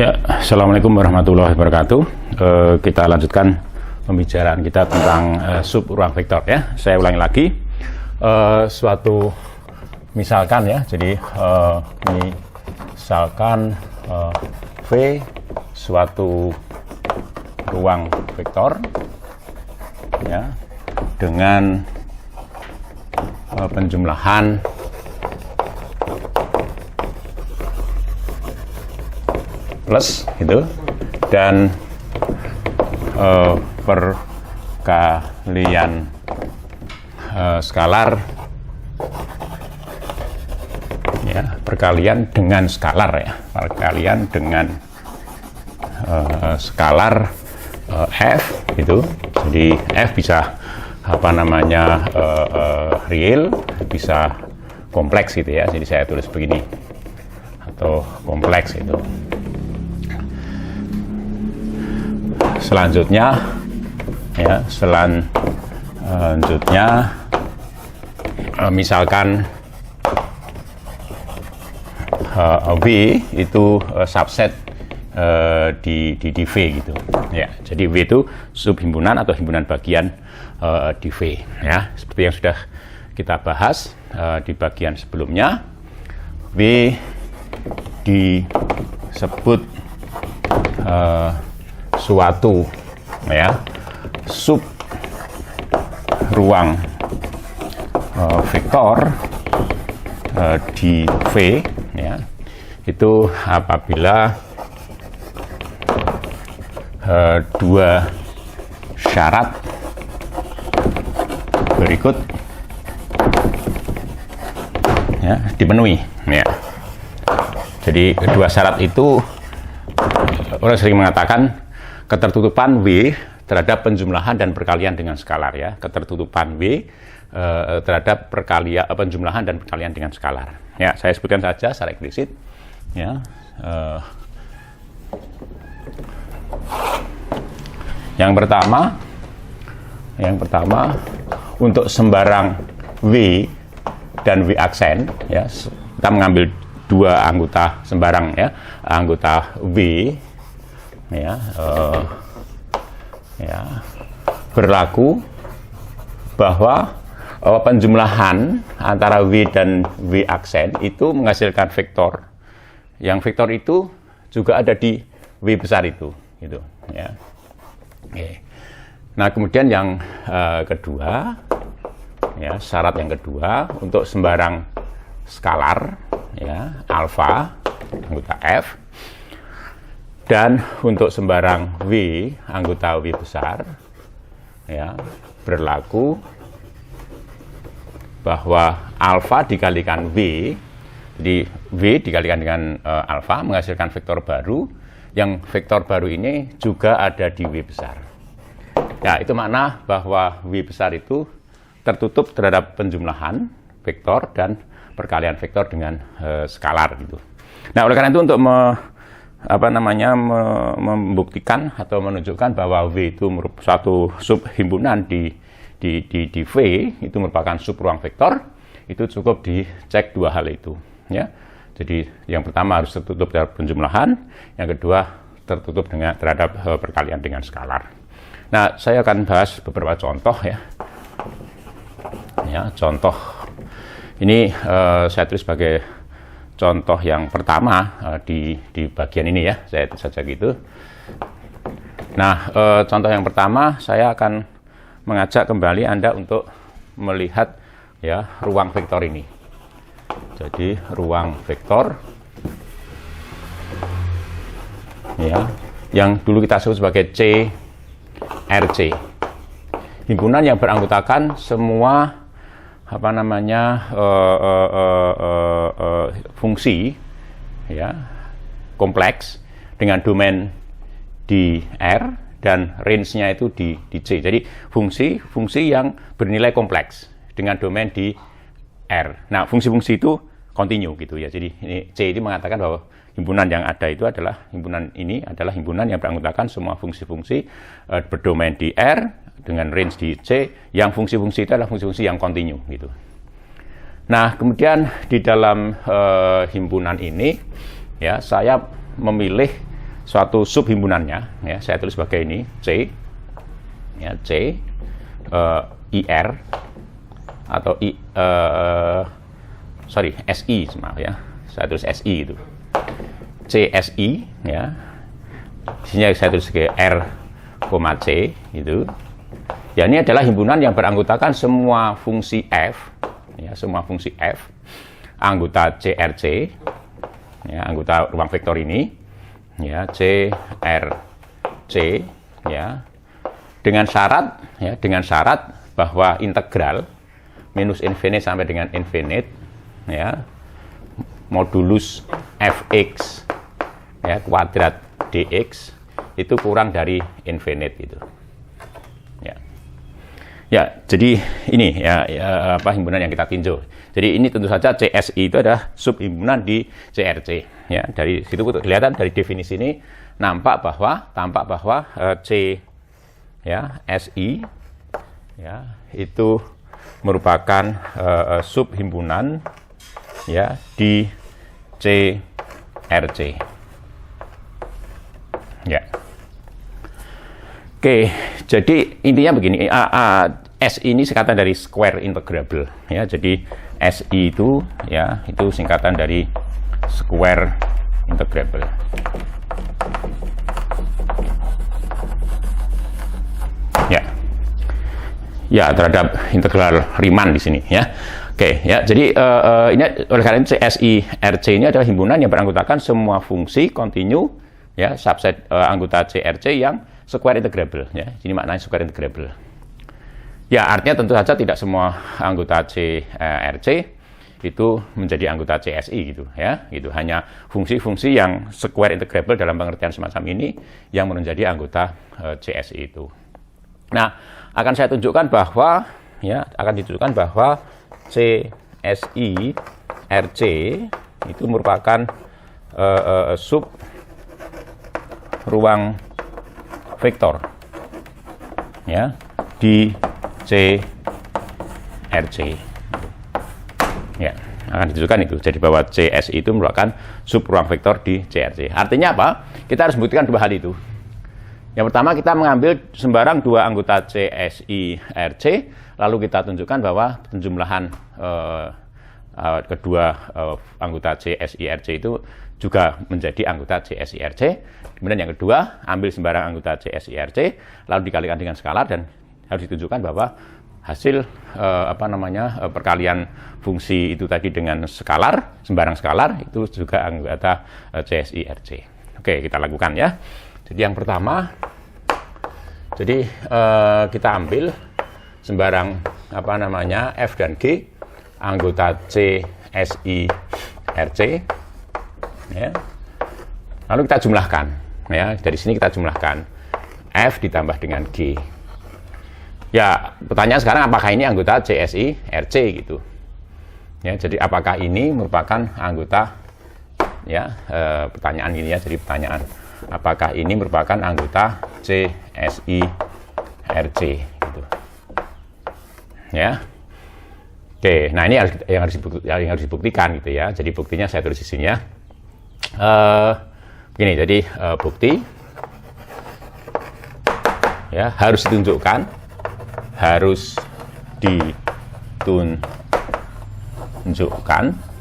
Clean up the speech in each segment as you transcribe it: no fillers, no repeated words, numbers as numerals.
Ya, Assalamualaikum warahmatullahi wabarakatuh. Kita lanjutkan pembicaraan kita tentang sub ruang vektor ya. Saya ulangi lagi. Suatu misalkan ya, jadi misalkan V suatu ruang vektor ya dengan penjumlahan plus gitu dan perkalian skalar ya, perkalian dengan skalar ya, perkalian dengan skalar f gitu. Jadi f bisa apa namanya real, bisa kompleks gitu ya. Jadi saya tulis begini atau kompleks itu. Selanjutnya ya, selanjutnya misalkan V itu subset di V gitu ya. Jadi V itu subhimpunan atau himpunan bagian di V ya, seperti yang sudah kita bahas di bagian sebelumnya. V disebut suatu ya sub ruang vektor di V ya, itu apabila dua syarat berikut ya dipenuhi ya. Jadi dua syarat itu orang sering mengatakan ketertutupan V terhadap penjumlahan dan perkalian dengan skalar ya. Ketertutupan V terhadap penjumlahan dan perkalian dengan skalar. Ya, saya sebutkan saja secara eksplisit ya. Yang pertama untuk sembarang V dan V aksen ya, kita mengambil dua anggota sembarang ya, anggota V ya, berlaku bahwa penjumlahan antara V dan V aksen itu menghasilkan vektor. Yang vektor itu juga ada di V besar itu gitu ya. Oke. Nah, kemudian yang kedua ya, syarat yang kedua untuk sembarang skalar ya, alfa anggota F, dan untuk sembarang V anggota V besar ya, berlaku bahwa alfa dikalikan V, jadi V dikalikan dengan alfa menghasilkan vektor baru, yang vektor baru ini juga ada di V besar ya. Itu makna bahwa V besar itu tertutup terhadap penjumlahan vektor dan perkalian vektor dengan skalar gitu. Nah, oleh karena itu untuk membuktikan atau menunjukkan bahwa V itu merupakan suatu subhimpunan di V itu merupakan sub ruang vektor, itu cukup dicek dua hal itu ya. Jadi yang pertama harus tertutup terhadap penjumlahan, yang kedua tertutup terhadap perkalian dengan skalar. Nah, saya akan bahas beberapa contoh ya. Ya, contoh ini saya tulis sebagai contoh yang pertama di bagian ini ya, saya tulis saja gitu. Nah, contoh yang pertama saya akan mengajak kembali Anda untuk melihat ya ruang vektor ini. Jadi ruang vektor ya, yang dulu kita sebut sebagai CRC, himpunan yang beranggotakan semua fungsi ya kompleks dengan domain di R dan range-nya itu di C. Jadi fungsi yang bernilai kompleks dengan domain di R. Nah, fungsi-fungsi itu kontinu gitu ya. Jadi ini C itu mengatakan bahwa himpunan yang ada itu adalah himpunan yang beranggotakan semua fungsi-fungsi berdomain di R dengan range di C, yang fungsi-fungsi itu adalah fungsi-fungsi yang kontinu gitu. Nah, kemudian di dalam himpunan ini ya, saya memilih suatu subhimpunannya, ya, saya tulis sebagai ini C, ya, C IR atau SI, maaf ya, saya tulis SI itu CSI, ya, di sini saya tulis sebagai R, C itu. Ya, ini adalah himpunan yang beranggotakan semua fungsi F, ya, semua fungsi F, anggota CRC, ya, anggota ruang vektor ini, ya, CRC, ya, dengan syarat bahwa integral minus infinite sampai dengan infinite, ya, modulus fx, ya, kuadrat dx itu kurang dari infinite itu. Ya, jadi ini ya, himpunan yang kita tinjau. Jadi ini tentu saja CSI itu adalah subhimpunan di CRC. Ya, dari situ kelihatan dari definisi ini tampak bahwa C, ya, SI, ya, itu merupakan subhimpunan, ya, di CRC. Ya. Oke, jadi intinya begini, SI ini singkatan dari square integrable, ya. Jadi SI itu, ya, itu singkatan dari square integrable. Ya. Ya, terhadap integral Riemann di sini, ya. Oke, ya. Jadi ini oleh karena itu SI RC ini adalah himpunan yang beranggotakan semua fungsi kontinu, ya, subset anggota CRC yang square integrable, ya. Ini maknanya square integrable. Ya, artinya tentu saja tidak semua anggota CRC itu menjadi anggota CSI gitu, ya. Gitu. Hanya fungsi-fungsi yang square integrable dalam pengertian semacam ini yang menjadi anggota CSI itu. Nah, akan saya tunjukkan bahwa, ya, CSI RC itu merupakan sub ruang vektor, ya, di CRC. Ya, akan ditunjukkan itu. Jadi bahwa CSI itu merupakan sub ruang vektor di CRC. Artinya apa? Kita harus membuktikan dua hal itu. Yang pertama, kita mengambil sembarang dua anggota CSI RC, lalu kita tunjukkan bahwa penjumlahan kedua anggota CSI RC itu juga menjadi anggota CSI RC. Kemudian yang kedua, ambil sembarang anggota CSI RC, lalu dikalikan dengan skalar, dan harus ditunjukkan bahwa hasil perkalian fungsi itu tadi dengan skalar, sembarang skalar, itu juga anggota CSI RC. Oke, kita lakukan, ya. Jadi yang pertama, jadi kita ambil sembarang F dan G anggota CSI RC, ya. Lalu kita jumlahkan, ya. Dari sini kita jumlahkan F ditambah dengan G. Ya, pertanyaan sekarang, apakah ini anggota CSI RC gitu, ya. Jadi apakah ini merupakan anggota, ya, pertanyaan ini, ya. Jadi pertanyaan, apakah ini merupakan anggota CSI RC gitu, ya. Oke, nah ini yang harus dibuktikan gitu, ya. Jadi buktinya saya tulis di sini, ya. Begini, jadi bukti, ya, harus ditunjukkan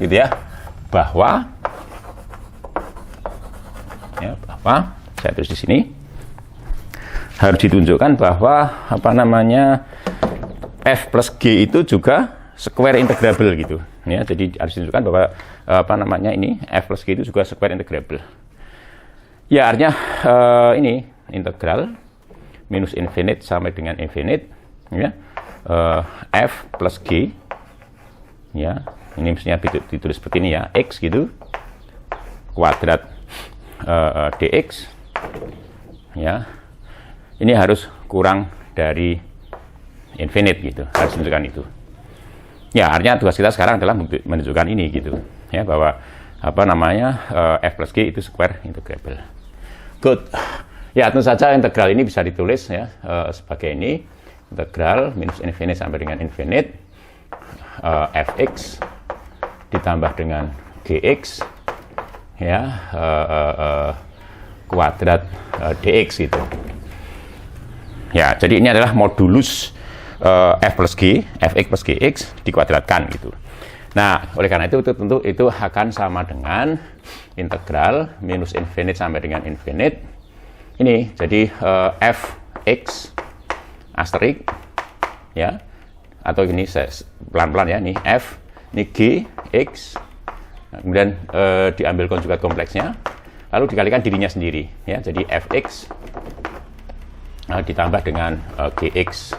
gitu, ya, bahwa, ya, saya tulis di sini, harus ditunjukkan bahwa F plus G itu juga square integrable gitu, ya. Jadi harus ditunjukkan bahwa ini F plus G itu juga square integrable. Ya, artinya ini integral minus infinite sampai dengan infinite, ya, F plus G, ya, ini mestinya ditulis seperti ini, ya, X gitu, kuadrat dx, ya, ini harus kurang dari infinite gitu, harus menunjukkan itu. Ya, artinya tugas kita sekarang adalah menunjukkan ini gitu, ya, bahwa F plus G itu square integrable. Good. Ya, tentu saja integral ini bisa ditulis, ya, sebagai ini, integral minus infinite sampai dengan infinite fx ditambah dengan gx, ya, kuadrat dx gitu. Ya, jadi ini adalah modulus f plus g, fx plus gx dikuadratkan gitu. Nah, oleh karena itu tentu itu akan sama dengan integral minus infinite sampai dengan infinite. Ini jadi fx asterik ya, atau ini pelan-pelan ya, ini f, ini g, x, kemudian diambil konjugat kompleksnya, lalu dikalikan dirinya sendiri ya, jadi fx ditambah dengan gx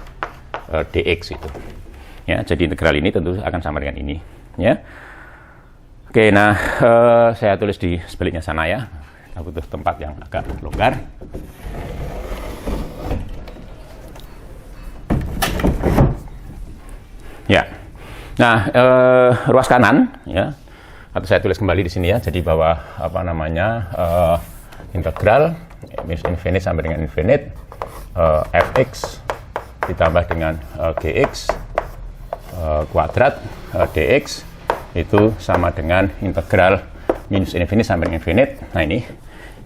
dx itu ya, jadi integral ini tentu akan sama dengan ini ya. Oke, nah saya tulis di sebaliknya sana ya, kita butuh tempat yang agak longgar. Ya, nah ruas kanan ya, atau saya tulis kembali di sini ya, jadi bahwa apa namanya integral minus infinite sampai dengan infinite fx ditambah dengan gx kuadrat dx itu sama dengan integral minus infinite sampai dengan infinite. Nah ini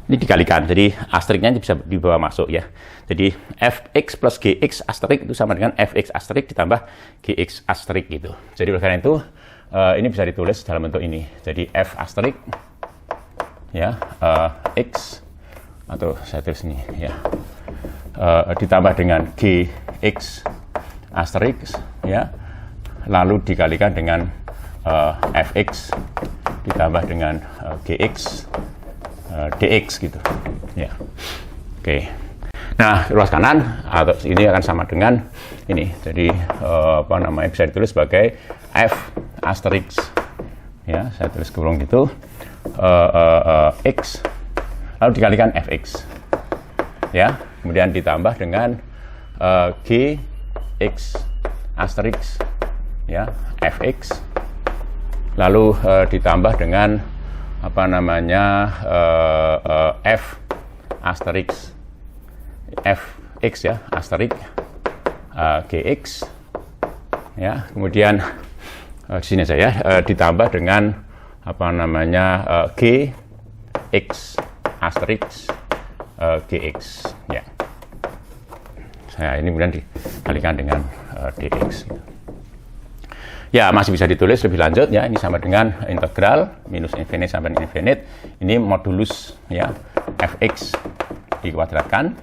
dikalikan, jadi asteriknya bisa dibawa masuk ya. Jadi fx plus gx asterik itu sama dengan fx asterik ditambah gx asterik gitu. Jadi oleh karena itu ini bisa ditulis dalam bentuk ini. Jadi f asterik ya x, atau saya tulis ini ya, ditambah dengan gx asterik ya, lalu dikalikan dengan fx ditambah dengan gx dx gitu ya. Oke. Nah, ruas kanan atau ini akan sama dengan ini. Jadi apa namanya, bisa ditulis sebagai f asterix ya, saya tulis kurung gitu, x lalu dikalikan fx ya, kemudian ditambah dengan gx asterix ya, fx, lalu ditambah dengan apa namanya f asterix fx ya, asterik gx ya, kemudian di sini saya ditambah dengan apa namanya gx asterix gx ya. Saya ini kemudian dikalikan dengan dx gitu. Ya, masih bisa ditulis lebih lanjut ya, ini sama dengan integral minus infinite sampai infinite, ini modulus ya fx dikuadratkan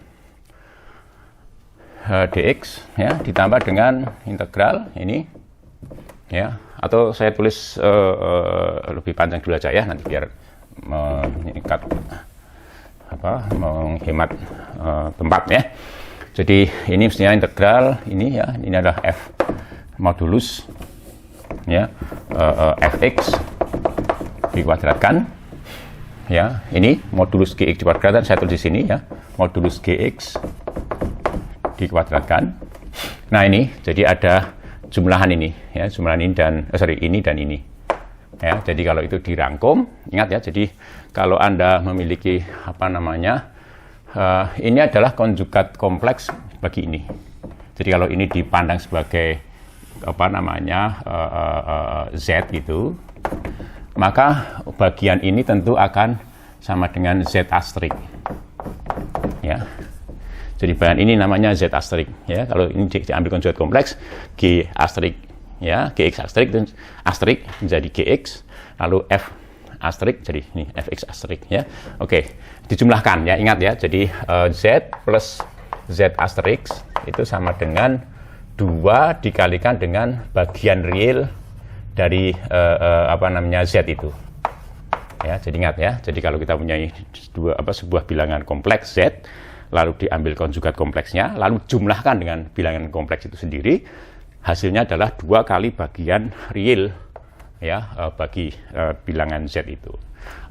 dx ya, ditambah dengan integral ini ya, atau saya tulis lebih panjang dulu aja ya, nanti biar mengikat menghemat tempat ya. Jadi ini mestinya integral ini ya, ini adalah f modulus ya fx dikuadratkan ya, ini modulus gx dikuadratkan, saya tulis di sini ya, modulus gx dikuadratkan. Nah ini jadi ada jumlahan ini ya, jumlahan ini dan ini dan ini ya. Jadi kalau itu dirangkum, ingat ya, jadi kalau Anda memiliki apa namanya ini adalah konjugat kompleks bagi ini. Jadi kalau ini dipandang sebagai apa namanya z gitu, maka bagian ini tentu akan sama dengan z asterik ya. Jadi bagian ini namanya z asterik ya. Kalau ini diambil konjugat kompleks g asterik ya, gx asterik itu asterik menjadi gx, lalu f asterik jadi ini fx asterik ya. Oke, dijumlahkan ya, ingat ya. Jadi z plus z asterik itu sama dengan 2 dikalikan dengan bagian real dari apa namanya z itu ya. Jadi ingat ya, jadi kalau kita punya sebuah bilangan kompleks z, lalu diambil konjugat kompleksnya, lalu jumlahkan dengan bilangan kompleks itu sendiri, hasilnya adalah 2 kali bagian real ya bagi bilangan z itu.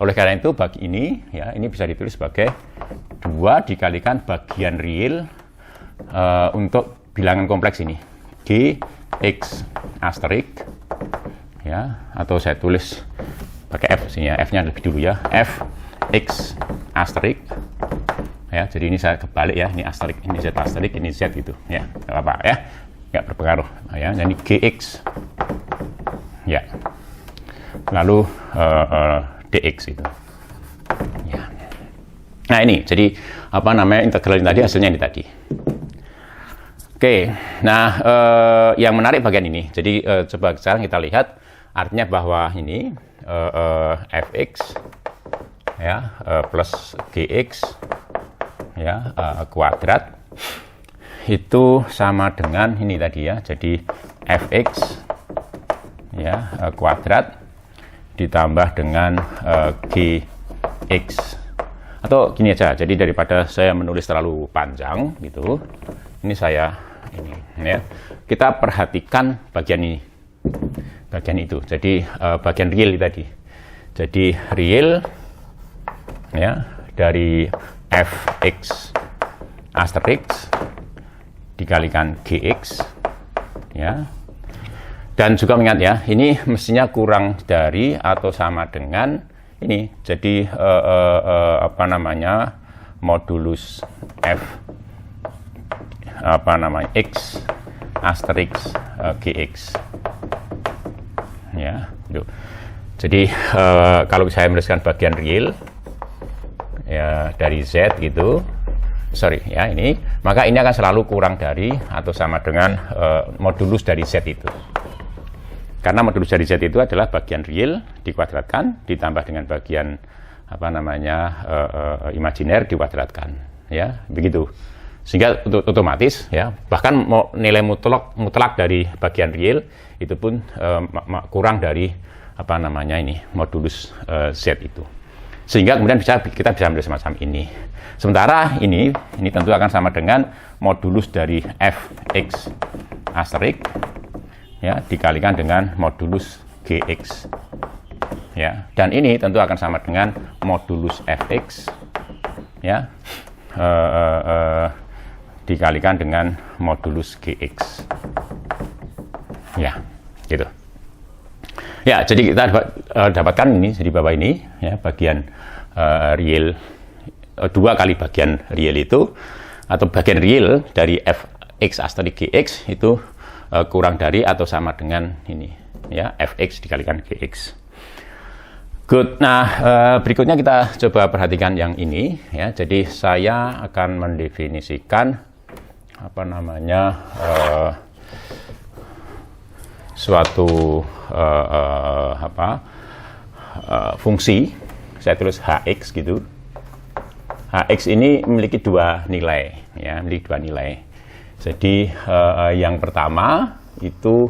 Oleh karena itu bagi ini ya, ini bisa ditulis sebagai 2 dikalikan bagian real untuk bilangan kompleks ini, gx asterik ya, atau saya tulis pakai f sini ya, f-nya lebih dulu ya, fx asterik ya. Jadi ini saya kebalik ya, ini asterik, ini z asterik, ini z gitu ya, nggak apa-apa ya, nggak berpengaruh ya. Jadi gx ya, lalu dx itu ya. Nah ini, jadi apa namanya integral ini tadi, hasilnya ini tadi. Oke, nah yang menarik bagian ini. Jadi coba sekarang kita lihat, artinya bahwa ini fx ya plus gx ya kuadrat itu sama dengan ini tadi ya. Jadi fx ya kuadrat ditambah dengan gx. Atau gini aja, jadi daripada saya menulis terlalu panjang gitu, ini saya ini ya, kita perhatikan bagian ini, bagian itu. Jadi bagian real tadi. Jadi real ya dari fx asterisk dikalikan gx ya. Dan juga ingat ya, ini mestinya kurang dari atau sama dengan ini. Jadi apa namanya modulus f apa namanya x asterisk gx ya. Jadi kalau saya menuliskan bagian real ya dari z gitu, sorry ya ini, maka ini akan selalu kurang dari atau sama dengan modulus dari z itu. Karena modulus dari z itu adalah bagian real dikuadratkan ditambah dengan bagian apa namanya imajiner dikuadratkan ya, begitu. Sehingga otomatis ya, bahkan mau nilai mutlak dari bagian real itu pun kurang dari apa namanya ini modulus z itu. Sehingga kemudian kita bisa menulis semacam ini. Sementara ini tentu akan sama dengan modulus dari fx asterisk ya dikalikan dengan modulus gx ya, dan ini tentu akan sama dengan modulus fx ya dikalikan dengan modulus gx ya, gitu ya. Jadi kita dapatkan ini di bawah ini ya, bagian real 2 kali bagian real itu, atau bagian real dari fx asterisk gx itu kurang dari atau sama dengan ini ya, fx dikalikan gx. Good. Nah berikutnya kita coba perhatikan yang ini ya. Jadi saya akan mendefinisikan apa namanya suatu fungsi. Saya tulis hx gitu. Hx ini memiliki 2 nilai ya, memiliki 2 nilai. Jadi yang pertama itu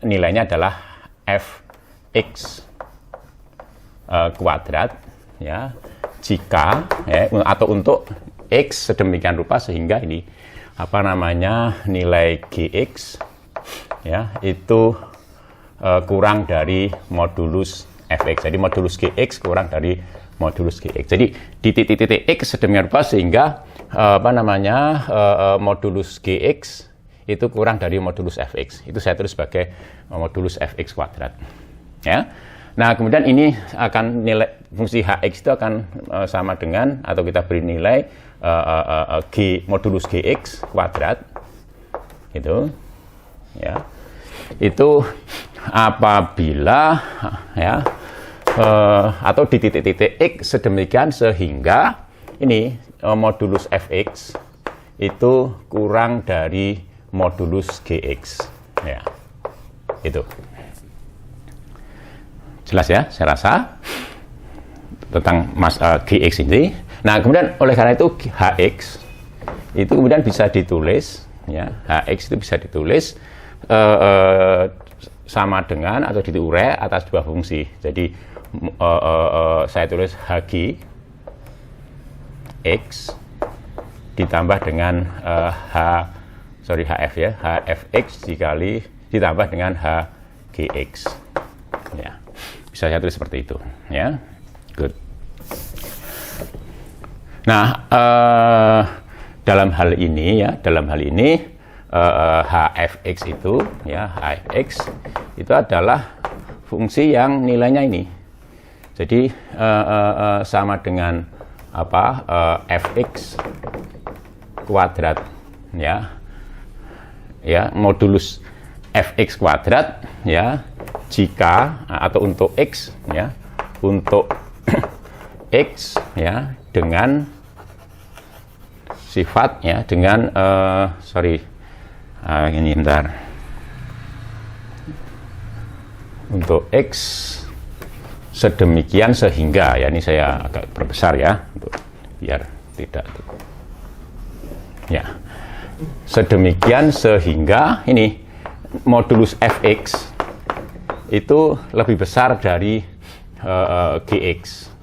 nilainya adalah fx kuadrat ya, jika ya, atau untuk x sedemikian rupa sehingga ini apa namanya nilai gx ya itu kurang dari modulus fx. Jadi modulus gx kurang dari modulus gx. Jadi di titik-titik x sedemikian rupa sehingga apa namanya modulus gx itu kurang dari modulus fx. Itu saya tulis sebagai modulus fx kuadrat ya. Nah kemudian ini akan nilai fungsi hx itu akan sama dengan atau kita beri nilai modulus gx kuadrat gitu ya. Itu apabila ya atau di titik-titik x sedemikian sehingga ini modulus fx itu kurang dari modulus gx ya. Itu jelas ya, saya rasa tentang gx ini. Nah kemudian oleh karena itu hx itu kemudian bisa ditulis ya, hx itu bisa ditulis sama dengan atau diurai atas 2 fungsi. Jadi saya tulis hg x ditambah dengan hf ya, hfx dikali ditambah dengan hgx ya. Bisa saya tulis seperti itu ya. Good. Nah dalam hal ini hfx itu ya, hfx itu adalah fungsi yang nilainya ini. Jadi sama dengan apa fx kuadrat ya, modulus fx kuadrat ya, jika atau untuk x ya, untuk x ya dengan sifat ya, dengan ini bentar, untuk X sedemikian sehingga, ya ini saya agak perbesar ya untuk biar tidak ya, sedemikian sehingga ini modulus Fx itu lebih besar dari Gx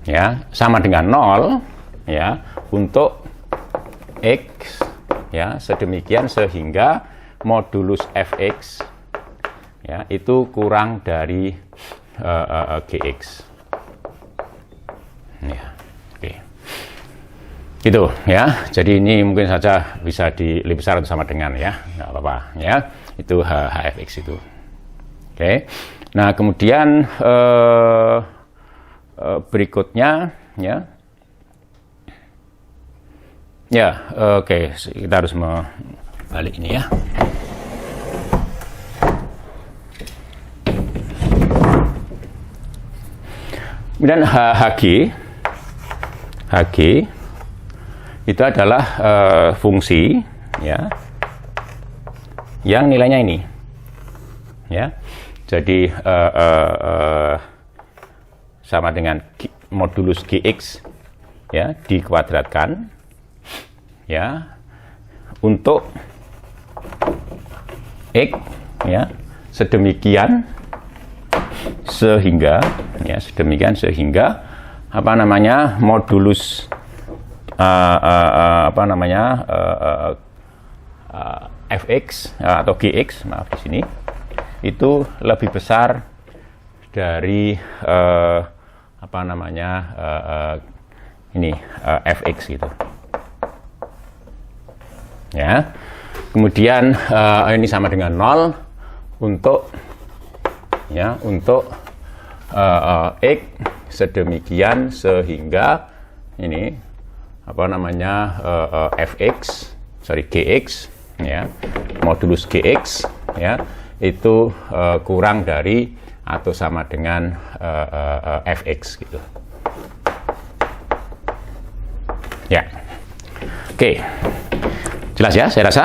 ya, sama dengan 0 ya untuk X ya, sedemikian sehingga modulus Fx ya itu kurang dari Gx ya. Oke, gitu ya. Jadi ini mungkin saja bisa lebih besar atau sama dengan ya, nggak apa-apa ya, itu Hfx itu. Oke, nah kemudian berikutnya oke, kita harus balik ini ya. Kemudian Hg itu adalah fungsi ya yang nilainya ini ya, jadi sama dengan modulus Gx ya dikuadratkan ya untuk X ya sedemikian sehingga apa namanya modulus Fx atau Gx, maaf di sini, itu lebih besar dari Fx gitu ya. Kemudian ini sama dengan 0 untuk X sedemikian sehingga ini Gx ya, modulus Gx ya itu kurang dari atau sama dengan Fx gitu ya. Oke, jelas ya, saya rasa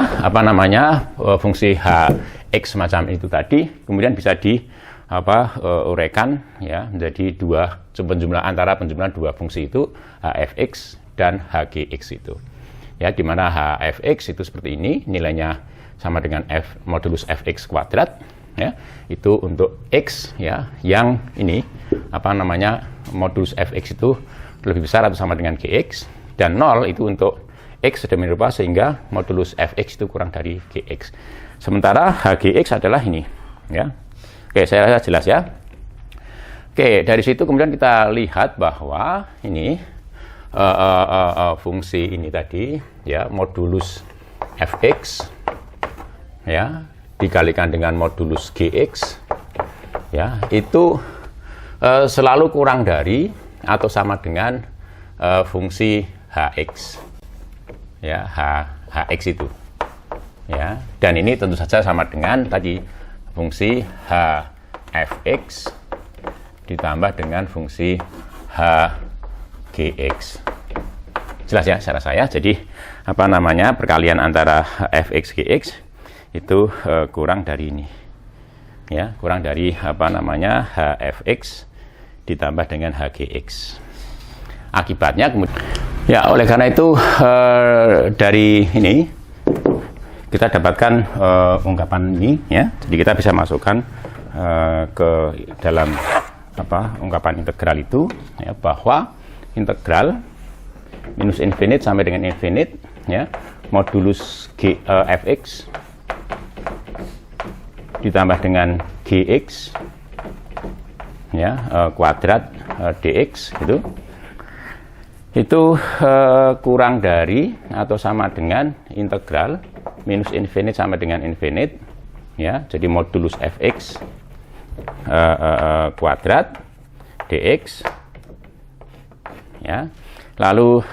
fungsi Hx semacam itu tadi kemudian bisa uraikan ya menjadi antara penjumlahan dua fungsi itu, Hfx dan Hgx itu ya, dimana Hfx itu seperti ini, nilainya sama dengan modulus Fx kuadrat ya, itu untuk X ya yang ini modulus Fx itu lebih besar atau sama dengan Gx, dan 0 itu untuk X sedemikian rupa sehingga modulus Fx itu kurang dari Gx. Sementara Hgx adalah ini ya. Oke, saya rasa jelas ya. Oke, dari situ kemudian kita lihat bahwa ini fungsi ini tadi ya, modulus Fx ya dikalikan dengan modulus Gx ya, itu selalu kurang dari atau sama dengan fungsi Hx ya, Hx itu ya, dan ini tentu saja sama dengan tadi fungsi Hfx ditambah dengan fungsi Hgx. Jelas ya secara saya. Jadi perkalian antara Fx Gx itu kurang dari ini ya, kurang dari Hfx ditambah dengan Hgx. Akibatnya kemudian ya, oleh karena itu dari ini kita dapatkan ungkapan ini ya. Jadi kita bisa masukkan ke dalam ungkapan integral itu ya, bahwa integral minus infinite sampai dengan infinite ya, modulus Fx ditambah dengan Gx ya kuadrat dx itu kurang dari atau sama dengan integral minus infinite sama dengan infinite ya, jadi modulus Fx kuadrat dx ya, lalu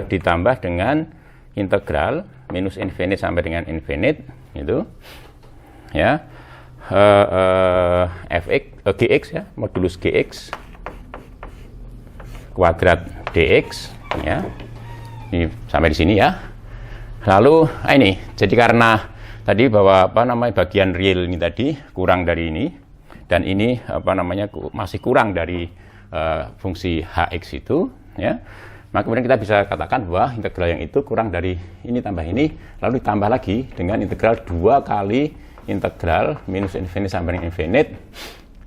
ditambah dengan integral minus infinite sampai dengan infinite itu ya, Gx ya, modulus Gx kuadrat dx, ya. Ini sampai di sini ya. Lalu ini, jadi karena tadi bahwa bagian real ini tadi kurang dari ini, dan ini masih kurang dari fungsi hx itu, ya. Maka kemudian kita bisa katakan bahwa integral yang itu kurang dari ini tambah ini, lalu ditambah lagi dengan integral 2 kali integral minus infinite sampai infinite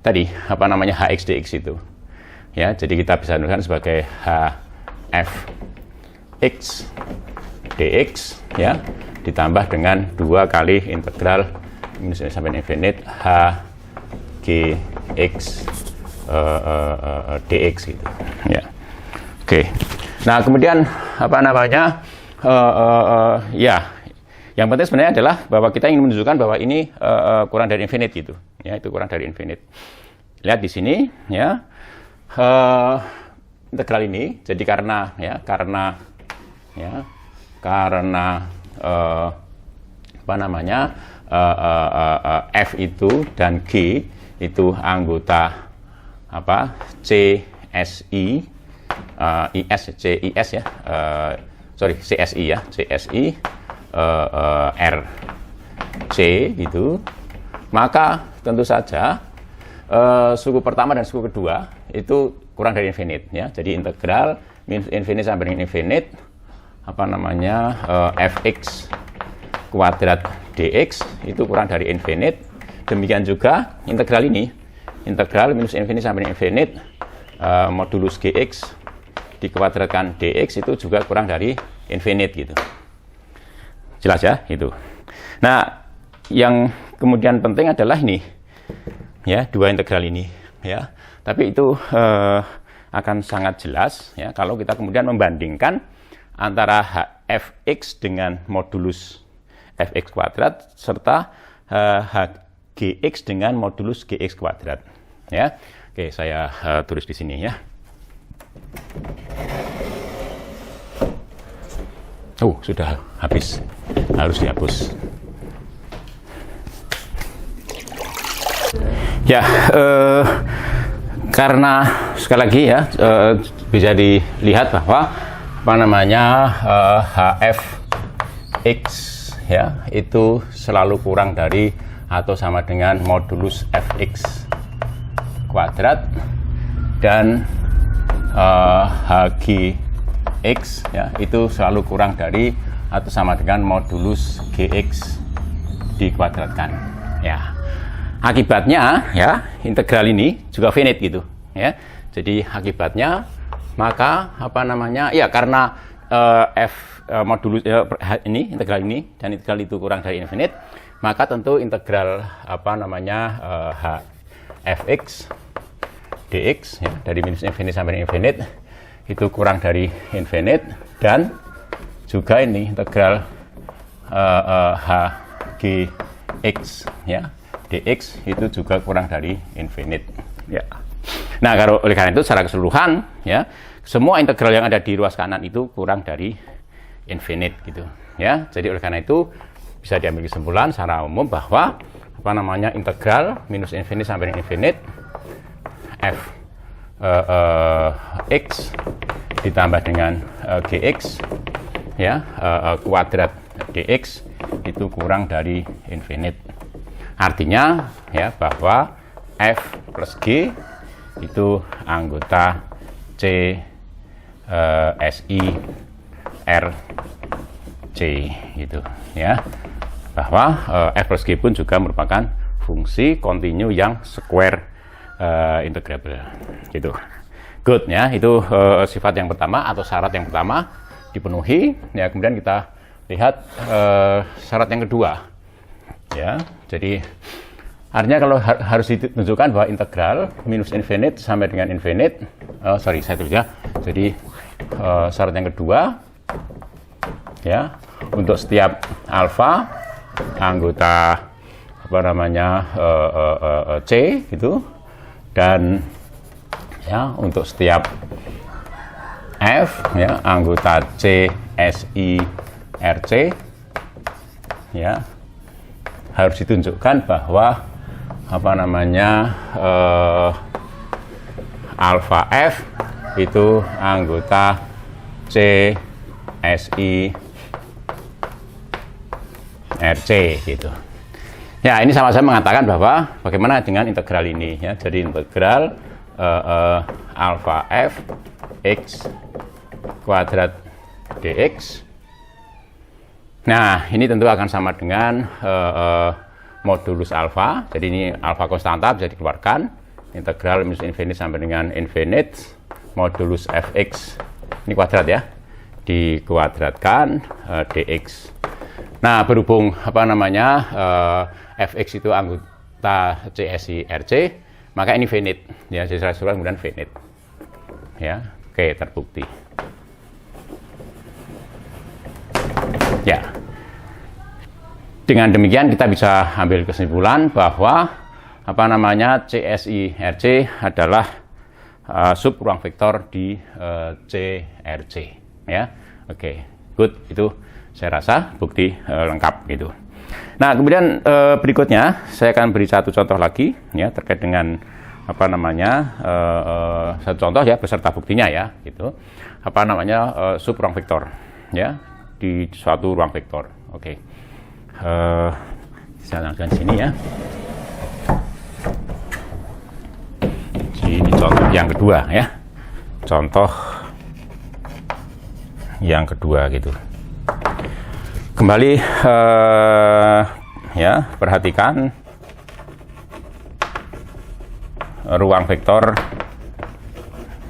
tadi hx dx itu. Ya, jadi kita bisa tuliskan sebagai hfx dx, ya, ditambah dengan 2 kali integral minus infinite sampai infinite hgx dx gitu. Ya. Oke. Nah, kemudian ya, yang penting sebenarnya adalah bahwa kita ingin menunjukkan bahwa ini kurang dari infinite gitu. Ya, itu kurang dari infinite. Lihat di sini, ya. Integral ini jadi karena f itu dan g itu anggota CSI CSI ya, CSI RC gitu, maka tentu saja suku pertama dan suku kedua itu kurang dari infinite, ya. Jadi integral minus infinite sampai dengan infinite fx kuadrat dx itu kurang dari infinite. Demikian juga integral ini, integral minus infinite sampai dengan infinite modulus gx dikuadratkan dx itu juga kurang dari infinite gitu. Jelas ya, itu. Nah, yang kemudian penting adalah ini, ya, dua integral ini, ya. Tapi itu akan sangat jelas, ya, kalau kita kemudian membandingkan antara fx dengan modulus fx kuadrat serta hgx dengan modulus gx kuadrat, ya. Oke, saya tulis di sini, ya. Sudah habis, harus dihapus. Ya, karena sekali lagi ya bisa dilihat bahwa hfx ya itu selalu kurang dari atau sama dengan modulus fx kuadrat, dan hgx ya itu selalu kurang dari atau sama dengan modulus gx dikuadratkan, ya. Akibatnya ya integral ini juga finite gitu, ya. Jadi akibatnya maka ya karena modulus ini integral ini dan integral itu kurang dari infinite, maka tentu integral fx dx ya, dari minus infinite sampai infinite itu kurang dari infinite, dan juga ini integral hgx ya dx itu juga kurang dari infinite, ya. Nah, oleh karena itu secara keseluruhan ya semua integral yang ada di ruas kanan itu kurang dari infinite gitu, ya. Jadi oleh karena itu bisa diambil kesimpulan secara umum bahwa integral minus infinite sampai infinite f x ditambah dengan gx ya kuadrat dx itu kurang dari infinite. Artinya ya bahwa f plus g itu anggota c si r c gitu, ya. Bahwa f plus g pun juga merupakan fungsi kontinu yang square integrable gitu. Good ya, itu sifat yang pertama atau syarat yang pertama dipenuhi, ya. Kemudian kita lihat syarat yang kedua, ya. Jadi artinya kalau harus ditunjukkan bahwa integral minus infinite sampai dengan infinite, saya tulis ya. Jadi syarat yang kedua, ya, untuk setiap alfa anggota c gitu, dan ya untuk setiap f ya anggota c si rc ya harus ditunjukkan bahwa alfa f itu anggota C, SI, RC gitu. Ya, ini sama-sama mengatakan bahwa bagaimana dengan integral ini ya. Jadi integral alpha f x kuadrat dx. Nah, ini tentu akan sama dengan modulus alfa. Jadi ini alfa konstanta bisa dikeluarkan. Integral minus infinite sampai dengan infinite modulus fx ini kuadrat ya, dikuadratkan dx. Nah, berhubung fx itu anggota CSI RC, maka ini finite ya, jadi saya suruh kemudian finite ya. Oke, terbukti ya. Dengan demikian kita bisa ambil kesimpulan bahwa CSI RC adalah sub ruang vektor di CRC ya. Oke, good, itu saya rasa bukti lengkap gitu. Nah, kemudian berikutnya saya akan beri satu contoh lagi ya terkait dengan satu contoh ya beserta buktinya ya gitu. Sub ruang vektor ya di suatu ruang vektor. Oke. Saya lakukan sini ya. Ini contoh yang kedua ya. Contoh yang kedua gitu. Kembali ya, perhatikan ruang vektor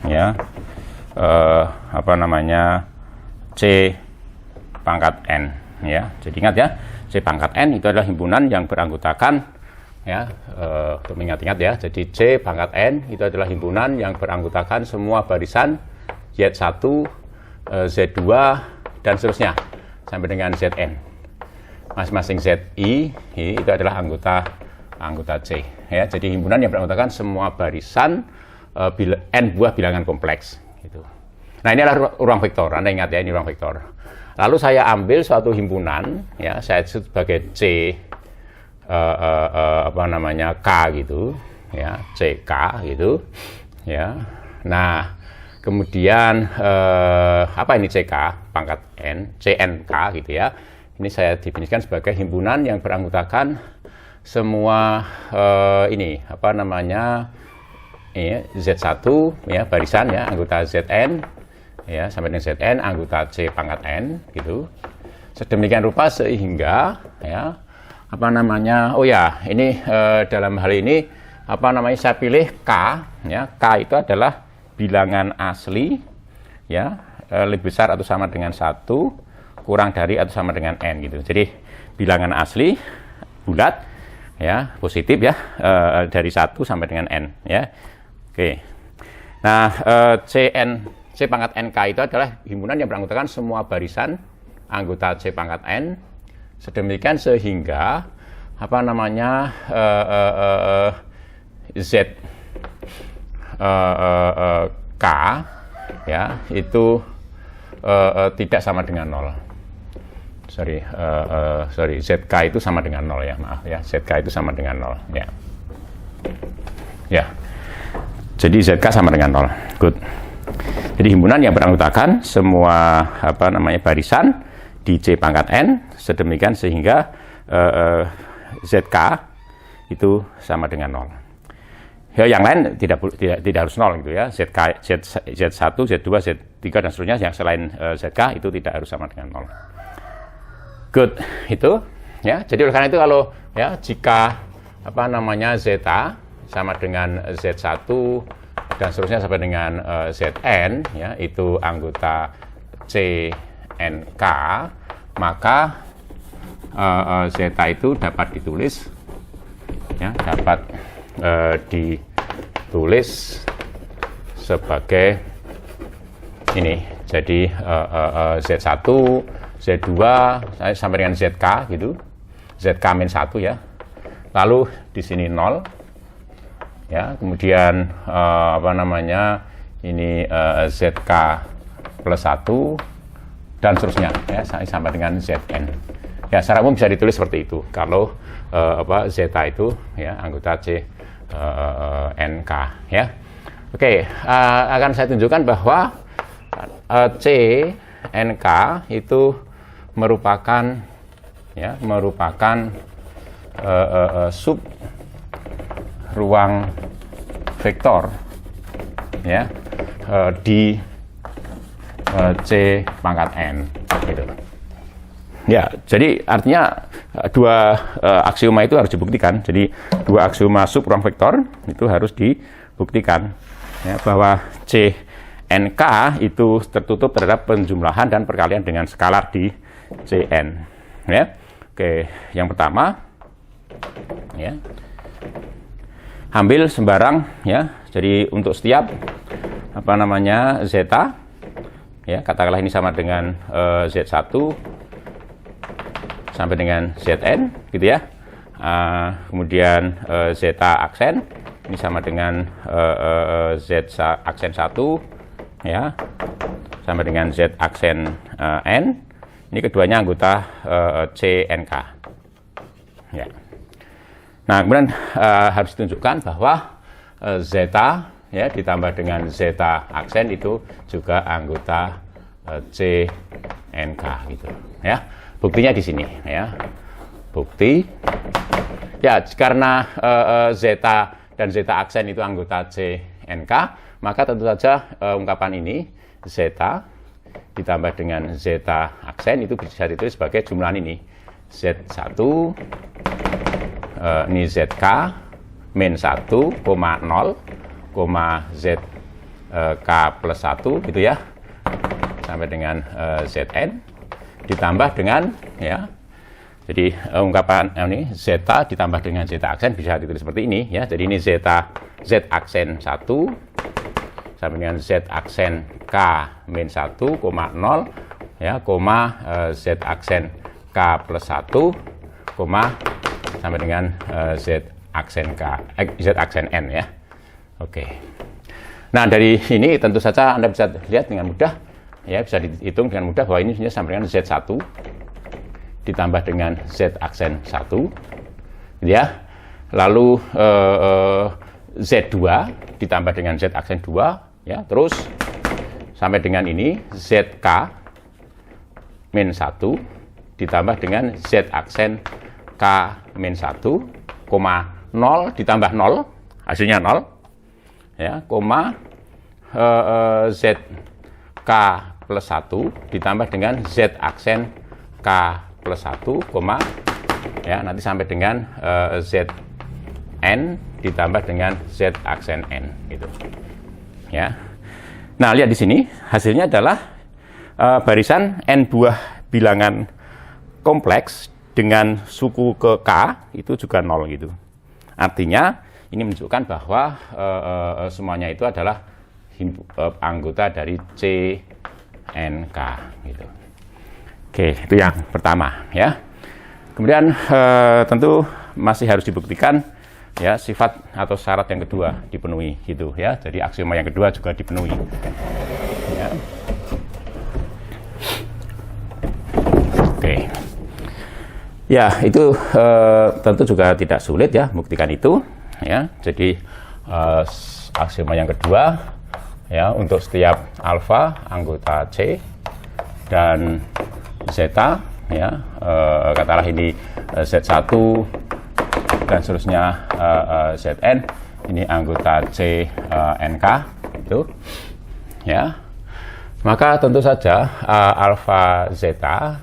ya, C pangkat n ya. Jadi ingat ya, C pangkat n itu adalah himpunan yang beranggotakan ya, untuk mengingat-ingat ya. Jadi C pangkat n itu adalah himpunan yang beranggotakan semua barisan Z1, Z2 dan seterusnya sampai dengan Zn. Masing-masing Zi itu adalah anggota C ya. Jadi himpunan yang beranggotakan semua barisan n buah bilangan kompleks gitu. Nah, ini adalah ruang vektor. Anda ingat ya, ini ruang vektor. Lalu saya ambil suatu himpunan ya, saya sebut sebagai C K gitu ya, CK gitu ya. Nah, kemudian apa ini CK pangkat n, CNK gitu ya. Ini saya definisikan sebagai himpunan yang beranggotakan semua Z1 ya, barisan ya, anggota Zn ya sampai dengan Zn, anggota C pangkat n gitu. Sedemikian rupa sehingga ya ini dalam hal ini saya pilih K ya. K itu adalah bilangan asli ya, lebih besar atau sama dengan 1, kurang dari atau sama dengan n gitu. Jadi bilangan asli bulat ya, positif ya, dari 1 sampai dengan n ya. Oke. Nah, C pangkat NK itu adalah himpunan yang beranggotakan semua barisan anggota C pangkat N, sedemikian sehingga Z K ya itu tidak sama dengan 0. ZK itu sama dengan 0 ya, maaf ya, ZK itu sama dengan 0 ya. Ya. Jadi ZK sama dengan 0. Good. Jadi himpunan yang beranggotakan semua barisan di C pangkat N, sedemikian sehingga ZK itu sama dengan 0. Ya, yang lain tidak harus 0 gitu ya. Z1, Z2, Z3 dan seterusnya yang selain ZK itu tidak harus sama dengan 0. Good, itu ya. Jadi oleh karena itu kalau ya jika zeta sama dengan Z1 dan seterusnya sampai dengan Zn ya, itu anggota CNK, maka zeta itu dapat ditulis ya, ditulis sebagai ini. Jadi Z1, Z2 sampai dengan ZK gitu, ZK min 1 ya. Lalu di sini 0 ya, kemudian ini ZK plus 1 dan seterusnya ya sampai dengan Zn. Ya, secara umum bisa ditulis seperti itu kalau zeta itu ya anggota CNK ya. Oke, akan saya tunjukkan bahwa C NK itu merupakan sub ruang vektor ya di C pangkat n gitu. Ya, jadi artinya dua aksioma itu harus dibuktikan. Jadi dua aksioma sub ruang vektor itu harus dibuktikan ya, bahwa C NK itu tertutup terhadap penjumlahan dan perkalian dengan skalar di Cn ya. Oke, yang pertama ya, ambil sembarang ya. Jadi untuk setiap zeta ya, katakanlah ini sama dengan Z1 sampai dengan Zn gitu ya. Kemudian zeta aksen ini sama dengan Z aksen 1 ya, sampai dengan Z aksen n. Ini keduanya anggota CNK ya. Nah, kemudian harus ditunjukkan bahwa zeta ya ditambah dengan zeta aksen itu juga anggota CNK gitu ya. Buktinya di sini ya. Bukti ya, karena zeta dan zeta aksen itu anggota CNK, maka tentu saja ungkapan ini zeta ditambah dengan zeta aksen itu bisa ditulis sebagai jumlahan ini Z1 ini ZK min 1, 0, ZK plus 1 gitu ya, sampai dengan Zn ditambah dengan ya, jadi ungkapan ini zeta ditambah dengan zeta aksen bisa ditulis seperti ini ya. Jadi ini zeta Z aksen 1 sampai dengan Z aksen K min 1, 0 ya, Z aksen K plus 1, sampai dengan Z aksen Z aksen N ya. Oke. Nah, dari ini tentu saja Anda bisa lihat dengan mudah ya, bisa dihitung dengan mudah bahwa ini sama dengan Z1 ditambah dengan Z aksen 1 ya. Lalu Z2 ditambah dengan Z aksen 2 ya, terus sampai dengan ini ZK min 1 ditambah dengan Z aksen K min 1, 0 ditambah 0 hasilnya 0 ya, ZK plus 1 ditambah dengan Z aksen K plus 1, ya, nanti sampai dengan Zn ditambah dengan Z aksen N gitu ya. Nah, lihat di sini hasilnya adalah barisan n buah bilangan kompleks dengan suku ke K itu juga 0 gitu. Artinya ini menunjukkan bahwa semuanya itu adalah anggota dari CNK gitu. Oke, itu yang pertama ya. Kemudian tentu masih harus dibuktikan ya sifat atau syarat yang kedua dipenuhi gitu ya. Jadi aksioma yang kedua juga dipenuhi. Ya. Oke. Ya, itu tentu juga tidak sulit ya buktikan itu ya. Jadi aksioma yang kedua ya, untuk setiap alfa anggota C dan zeta ya, katakanlah ini Z1 dan seterusnya Zn, ini anggota CNK itu ya. Maka tentu saja alfa zeta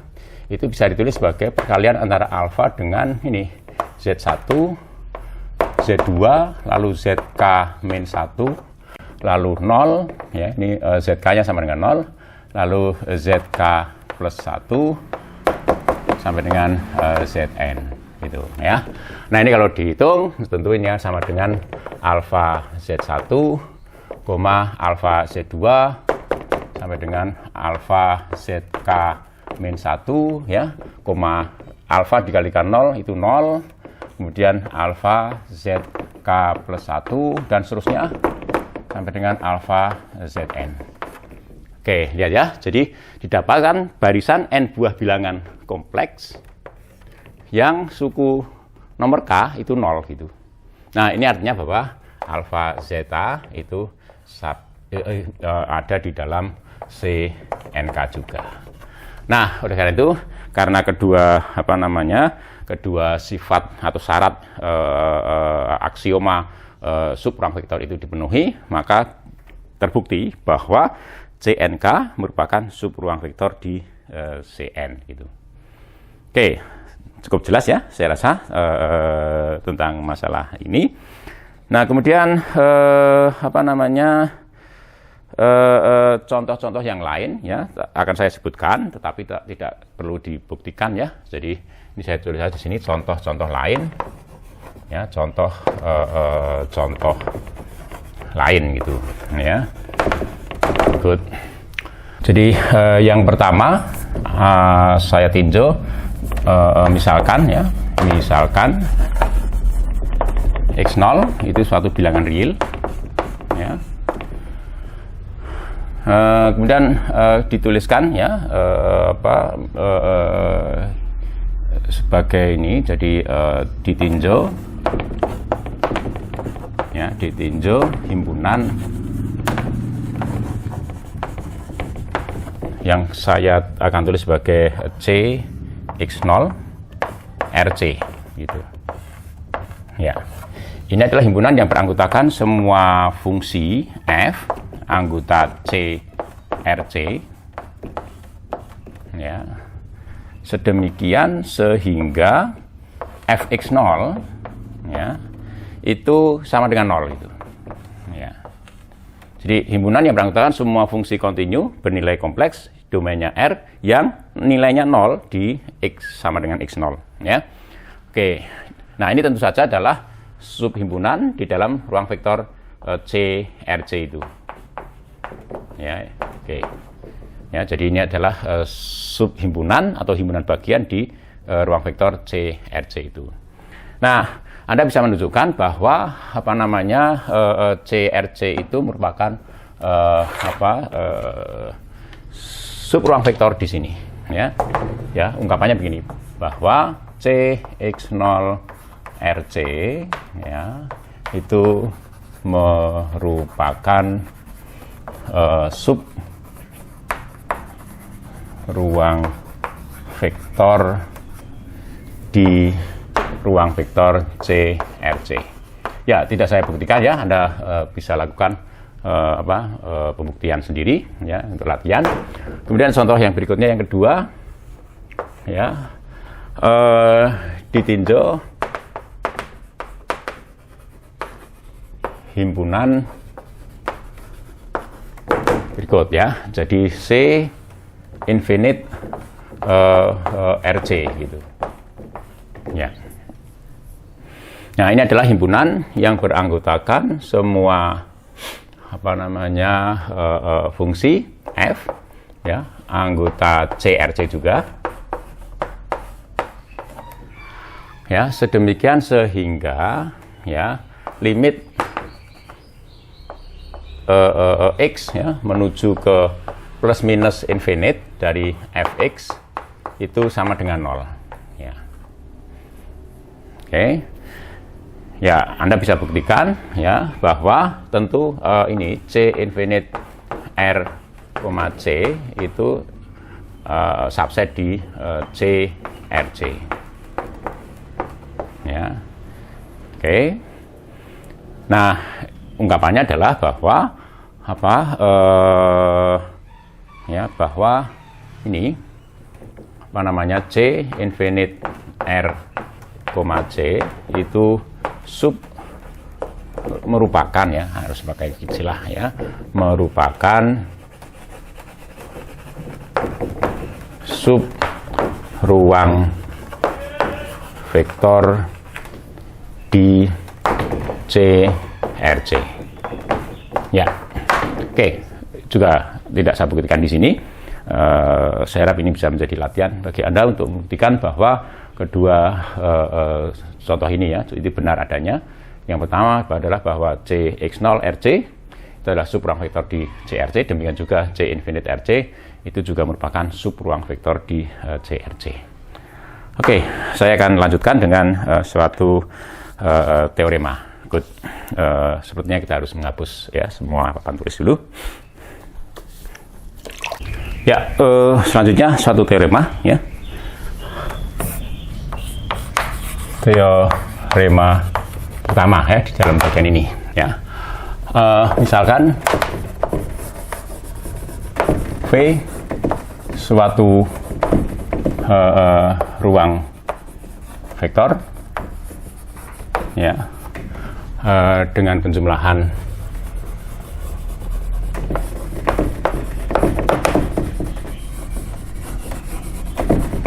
itu bisa ditulis sebagai perkalian antara alfa dengan ini Z1, Z2, lalu ZK min 1, lalu 0 ya, ini ZK nya sama dengan 0, lalu ZK plus 1 sampai dengan Zn gitu ya. Nah, ini kalau dihitung tentu ini sama dengan alfa Z1, alfa Z2 sampai dengan alfa ZK min 1 ya, alfa dikalikan 0 itu 0, kemudian alfa ZK plus 1 dan seterusnya sampai dengan alfa Zn. Oke, lihat ya. Jadi didapatkan barisan n buah bilangan kompleks yang suku nomor K itu 0 gitu. Nah, ini artinya bahwa alfa zeta itu ada di dalam CNK juga. Nah, oleh karena itu, karena kedua sifat atau syarat aksioma subruang vektor itu dipenuhi, maka terbukti bahwa CNK merupakan subruang vektor di CN gitu. Oke, cukup jelas ya, saya rasa tentang masalah ini. Nah, kemudian contoh-contoh yang lain ya akan saya sebutkan, tetapi tidak perlu dibuktikan ya. Jadi ini saya tulis saja di sini contoh-contoh lain ya, contoh lain gitu ya. Good. Jadi yang pertama saya tinjau misalkan x0 itu suatu bilangan real ya. Kemudian dituliskan ya sebagai ini, jadi ditinjau himpunan yang saya akan tulis sebagai C x0 RC gitu ya. Ini adalah himpunan yang beranggotakan semua fungsi f anggota C RC ya, sedemikian sehingga fx0 ya itu sama dengan 0 itu ya. Jadi himpunan yang beranggotakan semua fungsi kontinu bernilai kompleks domainnya R yang nilainya 0 di X sama dengan X0 ya. Oke, nah ini tentu saja adalah subhimpunan di dalam ruang vektor C RC itu ya. Oke ya, jadi ini adalah subhimpunan atau himpunan bagian di ruang vektor C RC itu. Nah, Anda bisa menunjukkan bahwa CRC itu merupakan subruang vektor di sini ya. Ya, ungkapannya begini, bahwa CX0 RC ya itu merupakan sub ruang vektor di ruang vektor CRC. Ya, tidak saya buktikan ya, Anda bisa lakukan pembuktian sendiri ya untuk latihan. Kemudian contoh yang berikutnya, yang kedua ya, ditinjau himpunan berikut ya. Jadi C infinite RC gitu ya. Nah, ini adalah himpunan yang beranggotakan semua fungsi f ya, anggota CRC juga ya, sedemikian sehingga ya limit x ya menuju ke plus minus infinite dari fx itu sama dengan 0 ya. Oke. Ya, Anda bisa buktikan ya bahwa tentu ini C infinite R, C itu subset di C RC ya. Oke. Nah, ungkapannya adalah bahwa bahwa ini C infinite R, C itu merupakan ya, harus pakai istilah ya, merupakan sub ruang vektor di CRC ya. Oke, juga tidak saya buktikan di sini. Saya harap ini bisa menjadi latihan bagi Anda untuk membuktikan bahwa kedua contoh ini ya itu benar adanya. Yang pertama adalah bahwa CX0 RC itu adalah subruang vektor di CRC, demikian juga C infinite RC itu juga merupakan subruang vektor di CRC. Oke, saya akan lanjutkan dengan suatu teorema. berikut. Sepertinya kita harus menghapus ya semua papan tulis dulu. Ya, selanjutnya suatu teorema ya. Teorema pertama ya di dalam bagian ini ya. Misalkan V suatu ruang vektor ya dengan penjumlahan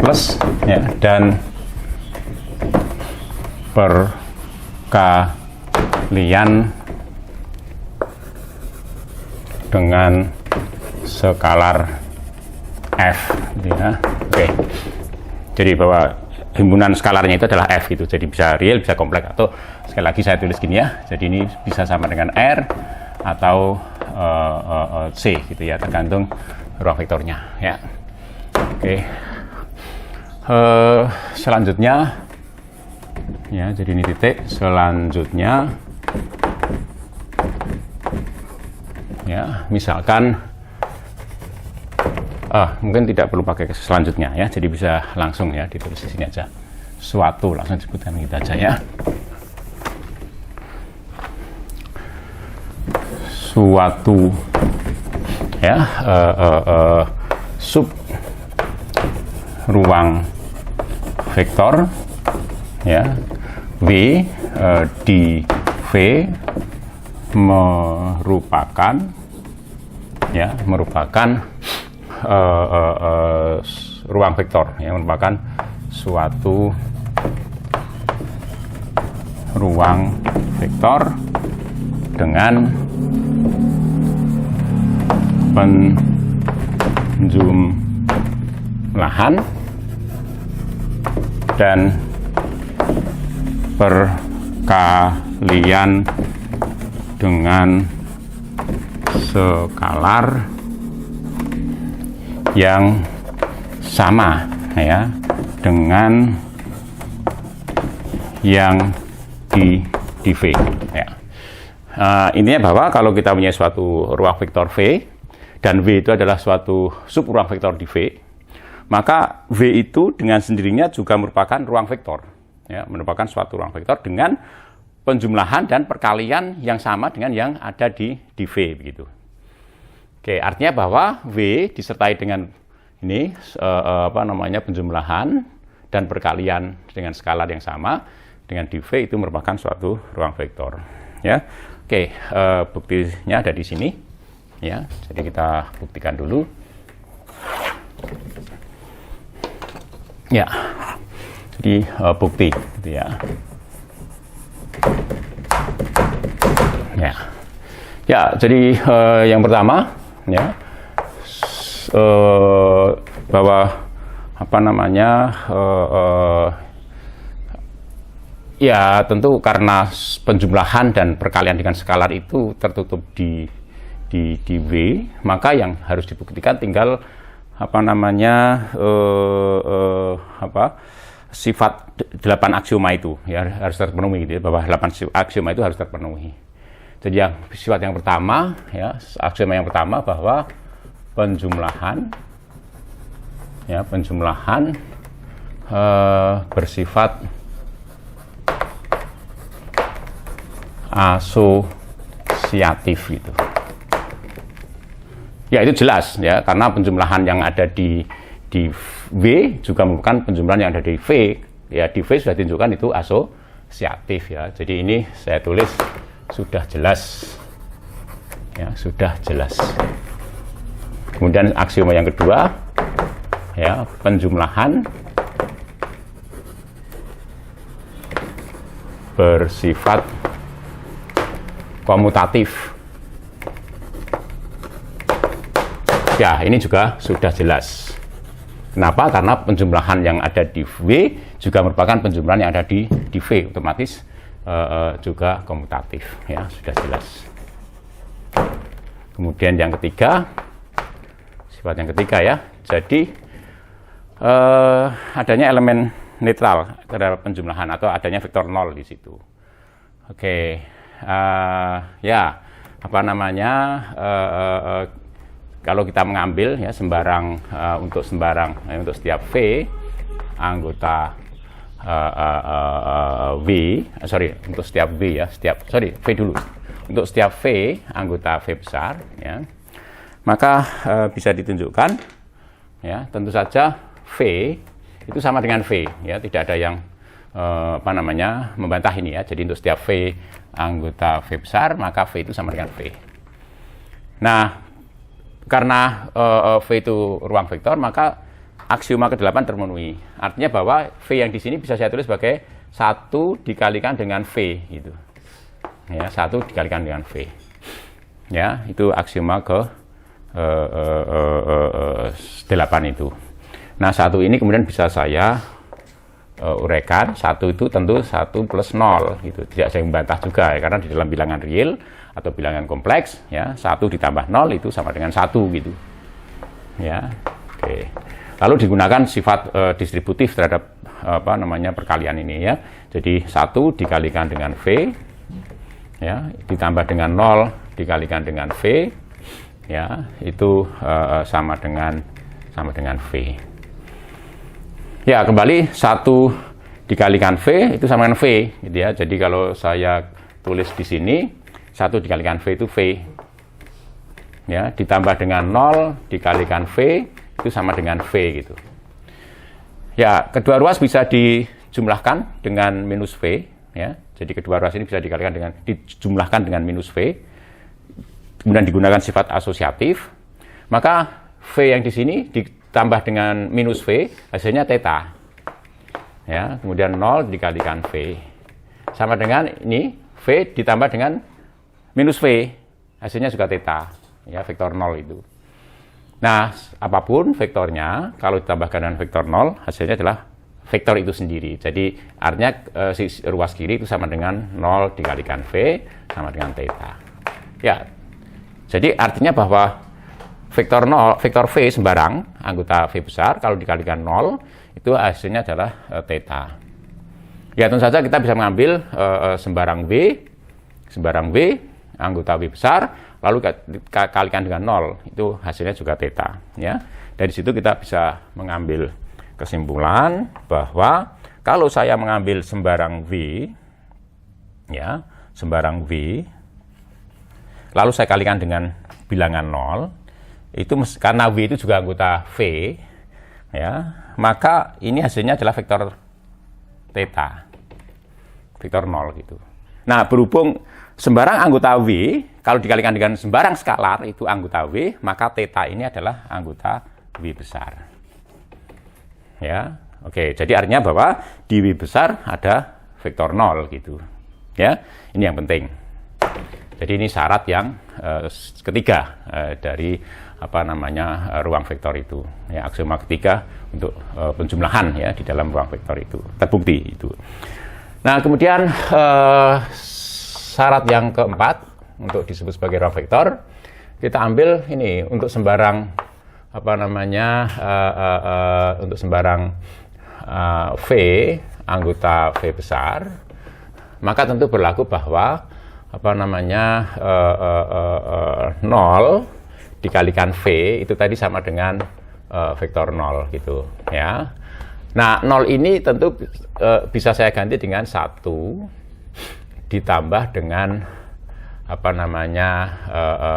plus ya dan perkalian dengan skalar F ya. Oke. Jadi bahwa himpunan skalarnya itu adalah F gitu. Jadi bisa real, bisa kompleks, atau sekali lagi saya tulis gini ya. Jadi ini bisa sama dengan R atau C gitu ya, tergantung ruang vektornya ya. Oke. Selanjutnya ya, jadi ini titik. Selanjutnya ya, misalkan mungkin tidak perlu pakai selanjutnya ya, jadi bisa langsung ya ditulis di sini aja. Suatu, langsung disebutkan gitu aja ya. Suatu ya sub ruang vektor ya V di V merupakan ruang vektor yang merupakan suatu ruang vektor dengan penjumlahan dan perkalian dengan skalar yang sama ya dengan yang di V ya. Intinya bahwa kalau kita punya suatu ruang vektor V dan V itu adalah suatu sub ruang vektor di V, maka V itu dengan sendirinya juga merupakan ruang vektor ya, merupakan suatu ruang vektor dengan penjumlahan dan perkalian yang sama dengan yang ada di V begitu. Oke, artinya bahwa V disertai dengan ini penjumlahan dan perkalian dengan skalar yang sama dengan di V itu merupakan suatu ruang vektor ya. Oke, buktinya ada di sini ya. Jadi kita buktikan dulu. Ya. Jadi bukti gitu ya. Ya. Ya, jadi yang pertama ya bahwa ya tentu karena penjumlahan dan perkalian dengan skalar itu tertutup di V, maka yang harus dibuktikan tinggal sifat 8 aksioma itu ya harus terpenuhi gitu ya, bahwa 8 aksioma itu harus terpenuhi. Jadi yang sifat yang pertama ya, aksioma yang pertama bahwa penjumlahan bersifat asosiatif gitu. Ya itu jelas ya, karena penjumlahan yang ada di V juga merupakan penjumlahan yang ada di V. Ya di V sudah ditunjukkan itu asosiatif ya. Jadi ini saya tulis sudah jelas. Ya, sudah jelas. Kemudian aksioma yang kedua ya, penjumlahan bersifat komutatif. Ya, ini juga sudah jelas. Kenapa? Karena penjumlahan yang ada di V juga merupakan penjumlahan yang ada di V, otomatis juga komutatif. Ya, sudah jelas. Kemudian yang ketiga, sifat yang ketiga ya. Jadi adanya elemen netral terhadap penjumlahan atau adanya vektor 0 di situ. Oke, ya apa namanya, kalau kita mengambil ya sembarang untuk setiap V anggota untuk setiap V ya, V dulu. Untuk setiap V anggota V besar ya, maka bisa ditunjukkan ya, tentu saja V itu sama dengan V ya, tidak ada yang membantah ini ya. Jadi untuk setiap V anggota V besar, maka V itu sama dengan V. Nah, karena V itu ruang vektor, maka aksioma ke-8 termenuhi. Artinya bahwa V yang di sini bisa saya tulis sebagai 1 dikalikan dengan V gitu. Ya, 1 dikalikan dengan V. Ya, itu aksioma ke-8 itu. Nah, 1 ini kemudian bisa saya uraikan. 1 itu tentu 1 plus 0 gitu. Tidak saya membantah juga ya, karena di dalam bilangan real atau bilangan kompleks ya, 1 ditambah 0 itu sama dengan 1 gitu. Ya. Oke. Lalu digunakan sifat distributif terhadap perkalian ini ya. Jadi 1 dikalikan dengan V ya, ditambah dengan 0 dikalikan dengan V ya, itu sama dengan V. Ya, kembali 1 dikalikan V itu sama dengan V gitu ya. Jadi kalau saya tulis di sini 1 dikalikan V itu V. Ya, ditambah dengan 0 dikalikan V itu sama dengan V gitu. Ya, kedua ruas bisa dijumlahkan dengan minus V ya. Jadi kedua ruas ini bisa dijumlahkan dengan minus V. Kemudian digunakan sifat asosiatif. Maka V yang di sini ditambah dengan minus V, hasilnya theta. Ya, kemudian 0 dikalikan V. Sama dengan ini V ditambah dengan minus V, hasilnya juga theta. Ya, vektor 0 itu. Nah, apapun vektornya, kalau ditambahkan dengan vektor 0, hasilnya adalah vektor itu sendiri. Jadi, artinya ruas kiri itu sama dengan 0 dikalikan V, sama dengan theta. Ya, jadi artinya bahwa vektor V sembarang, anggota V besar, kalau dikalikan 0, itu hasilnya adalah theta. Ya, tentu saja kita bisa mengambil sembarang V, anggota V besar, lalu kalikan dengan 0, itu hasilnya juga theta. Ya. Dari situ kita bisa mengambil kesimpulan bahwa kalau saya mengambil sembarang V, ya, lalu saya kalikan dengan bilangan 0, itu karena V itu juga anggota V, ya, maka ini hasilnya adalah vektor theta, vektor 0 gitu. Nah, berhubung sembarang anggota V, kalau dikalikan dengan sembarang skalar itu anggota V, maka theta ini adalah anggota V besar. Ya, oke. Jadi artinya bahwa di V besar ada vektor 0 gitu. Ya, ini yang penting. Jadi ini syarat yang ketiga dari ruang vektor itu. Ya, aksioma ketiga untuk penjumlahan ya di dalam ruang vektor itu terbukti itu. Nah, kemudian syarat yang keempat untuk disebut sebagai ruang vektor, kita ambil ini untuk sembarang untuk sembarang V anggota V besar, maka tentu berlaku bahwa 0 dikalikan V itu tadi sama dengan vektor 0 gitu ya. Nah, 0 ini tentu bisa saya ganti dengan 1 ditambah dengan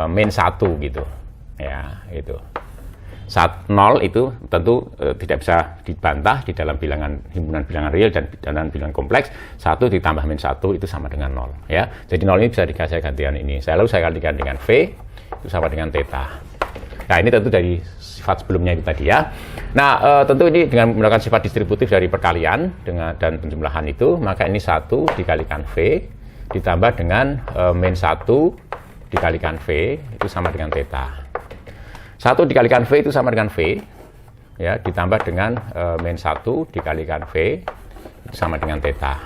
min 1 gitu ya, itu 0 itu tentu tidak bisa dibantah di dalam himpunan bilangan real dan bilangan kompleks. 1 ditambah min 1 itu sama dengan 0 ya. Jadi 0 ini bisa saya gantikan ini. Lalu saya gantikan dengan V itu sama dengan theta. Nah, ini tentu dari sifat sebelumnya itu tadi ya. Nah, tentu ini dengan menggunakan sifat distributif dari perkalian dan penjumlahan itu, maka ini 1 dikalikan V ditambah dengan min 1 dikalikan V itu sama dengan theta. 1 dikalikan V itu sama dengan V ya, ditambah dengan min 1 dikalikan V itu sama dengan theta.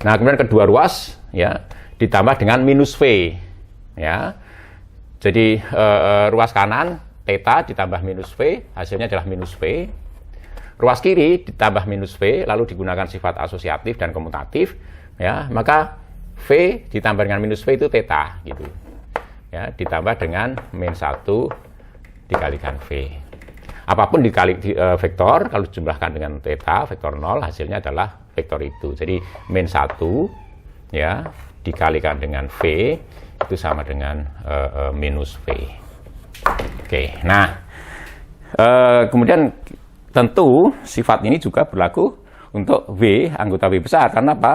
Nah, kemudian kedua ruas ya ditambah dengan minus V ya. Jadi ruas kanan theta ditambah minus V, hasilnya adalah minus V. Ruas kiri ditambah minus V, lalu digunakan sifat asosiatif dan komutatif ya, maka V ditambah dengan minus V itu theta gitu. Ya, ditambah dengan min 1 dikalikan V. Apapun dikali vektor, kalau dijumlahkan dengan theta, vektor 0, hasilnya adalah vektor itu. Jadi min 1 ya dikalikan dengan V itu sama dengan minus V. Oke, nah kemudian tentu sifat ini juga berlaku untuk V, anggota V besar. Karena apa?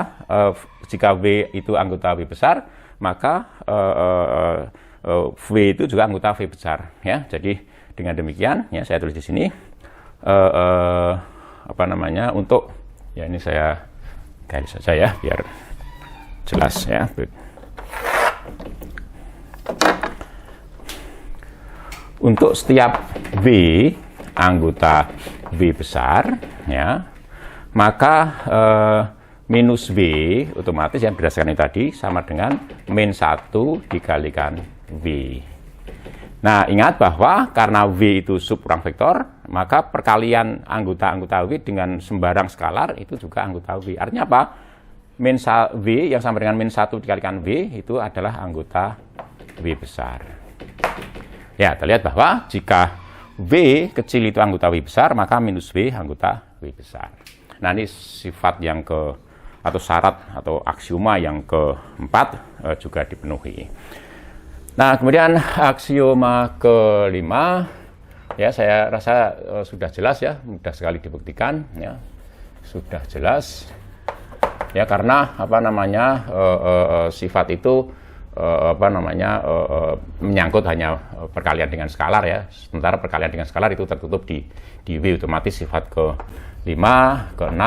Jika V itu anggota V besar, maka V itu juga anggota V besar. Ya, jadi dengan demikian, ya saya tulis di sini untuk ya ini saya garis saja ya biar jelas ya. Untuk setiap V anggota V besar, ya maka minus V otomatis yang berdasarkan ini tadi sama dengan min 1 dikalikan V. Nah, ingat bahwa karena V itu subruang vektor, maka perkalian anggota-anggota V dengan sembarang skalar itu juga anggota V. Artinya apa? Min V yang sama dengan min 1 dikalikan V itu adalah anggota V besar. Ya, kita lihat bahwa jika V kecil itu anggota V besar, maka minus V anggota V besar. Nah, ini sifat yang atau syarat atau aksioma yang keempat juga dipenuhi. Nah, kemudian aksioma kelima, ya saya rasa sudah jelas ya, mudah sekali dibuktikan, ya sudah jelas, ya karena sifat itu menyangkut hanya perkalian dengan skalar ya, sementara perkalian dengan skalar itu tertutup di V, otomatis sifat ke-5, ke-6,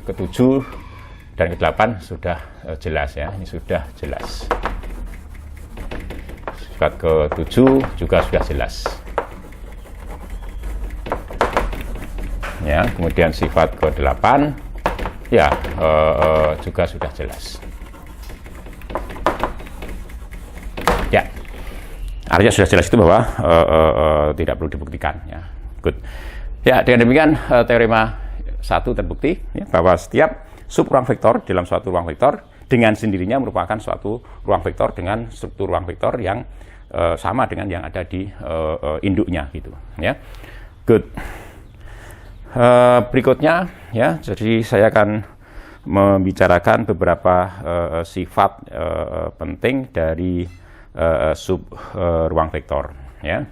ke-7 dan ke-8 sudah jelas ya, ini sudah jelas. Sifat ke-7 juga sudah jelas. Ya, kemudian sifat ke-8 ya juga sudah jelas. Ya, artinya sudah jelas itu bahwa tidak perlu dibuktikan. Ya, good. Ya, dengan demikian teorema 1 terbukti ya, bahwa setiap subruang vektor dalam suatu ruang vektor dengan sendirinya merupakan suatu ruang vektor dengan struktur ruang vektor yang sama dengan yang ada di induknya gitu ya. Good. Berikutnya ya, jadi saya akan membicarakan beberapa sifat penting dari sub ruang vektor ya.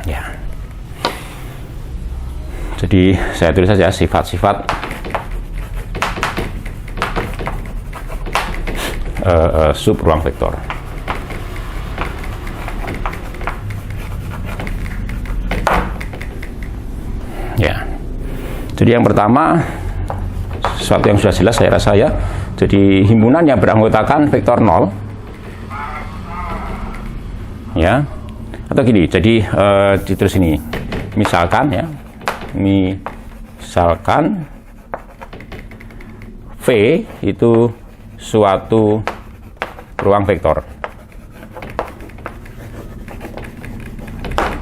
Ya. Jadi saya tulis saja sifat-sifat sub ruang vektor. Ya. Jadi yang pertama, sesuatu yang sudah jelas saya rasa ya. Jadi himpunan yang beranggotakan vektor 0. Ya. Atau gini, jadi ditulis ini. Misalkan ya. Misalkan V itu suatu ruang vektor.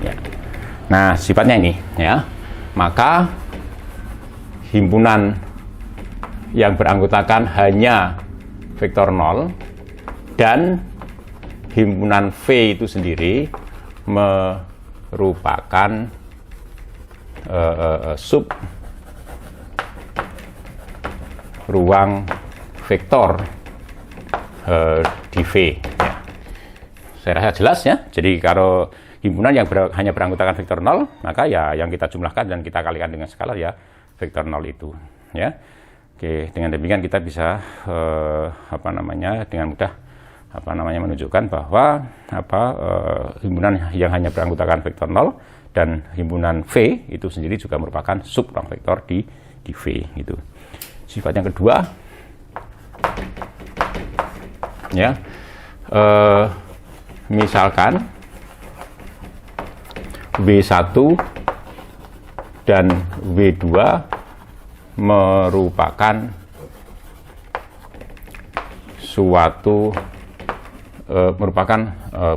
Ya. Nah, sifatnya ini ya. Maka himpunan yang beranggotakan hanya vektor 0 dan himpunan V itu sendiri merupakan sub ruang vektor di V. Ya. Saya rasa jelas ya. Jadi kalau himpunan yang hanya beranggotakan vektor 0, maka ya yang kita jumlahkan dan kita kalikan dengan skalar ya vektor 0 itu. Ya. Oke, dengan demikian kita bisa dengan mudah menunjukkan bahwa himpunan yang hanya beranggotakan vektor 0 dan himpunan V itu sendiri juga merupakan sub ruang vektor di V gitu. Sifat yang kedua ya, misalkan V1 dan V2 merupakan suatu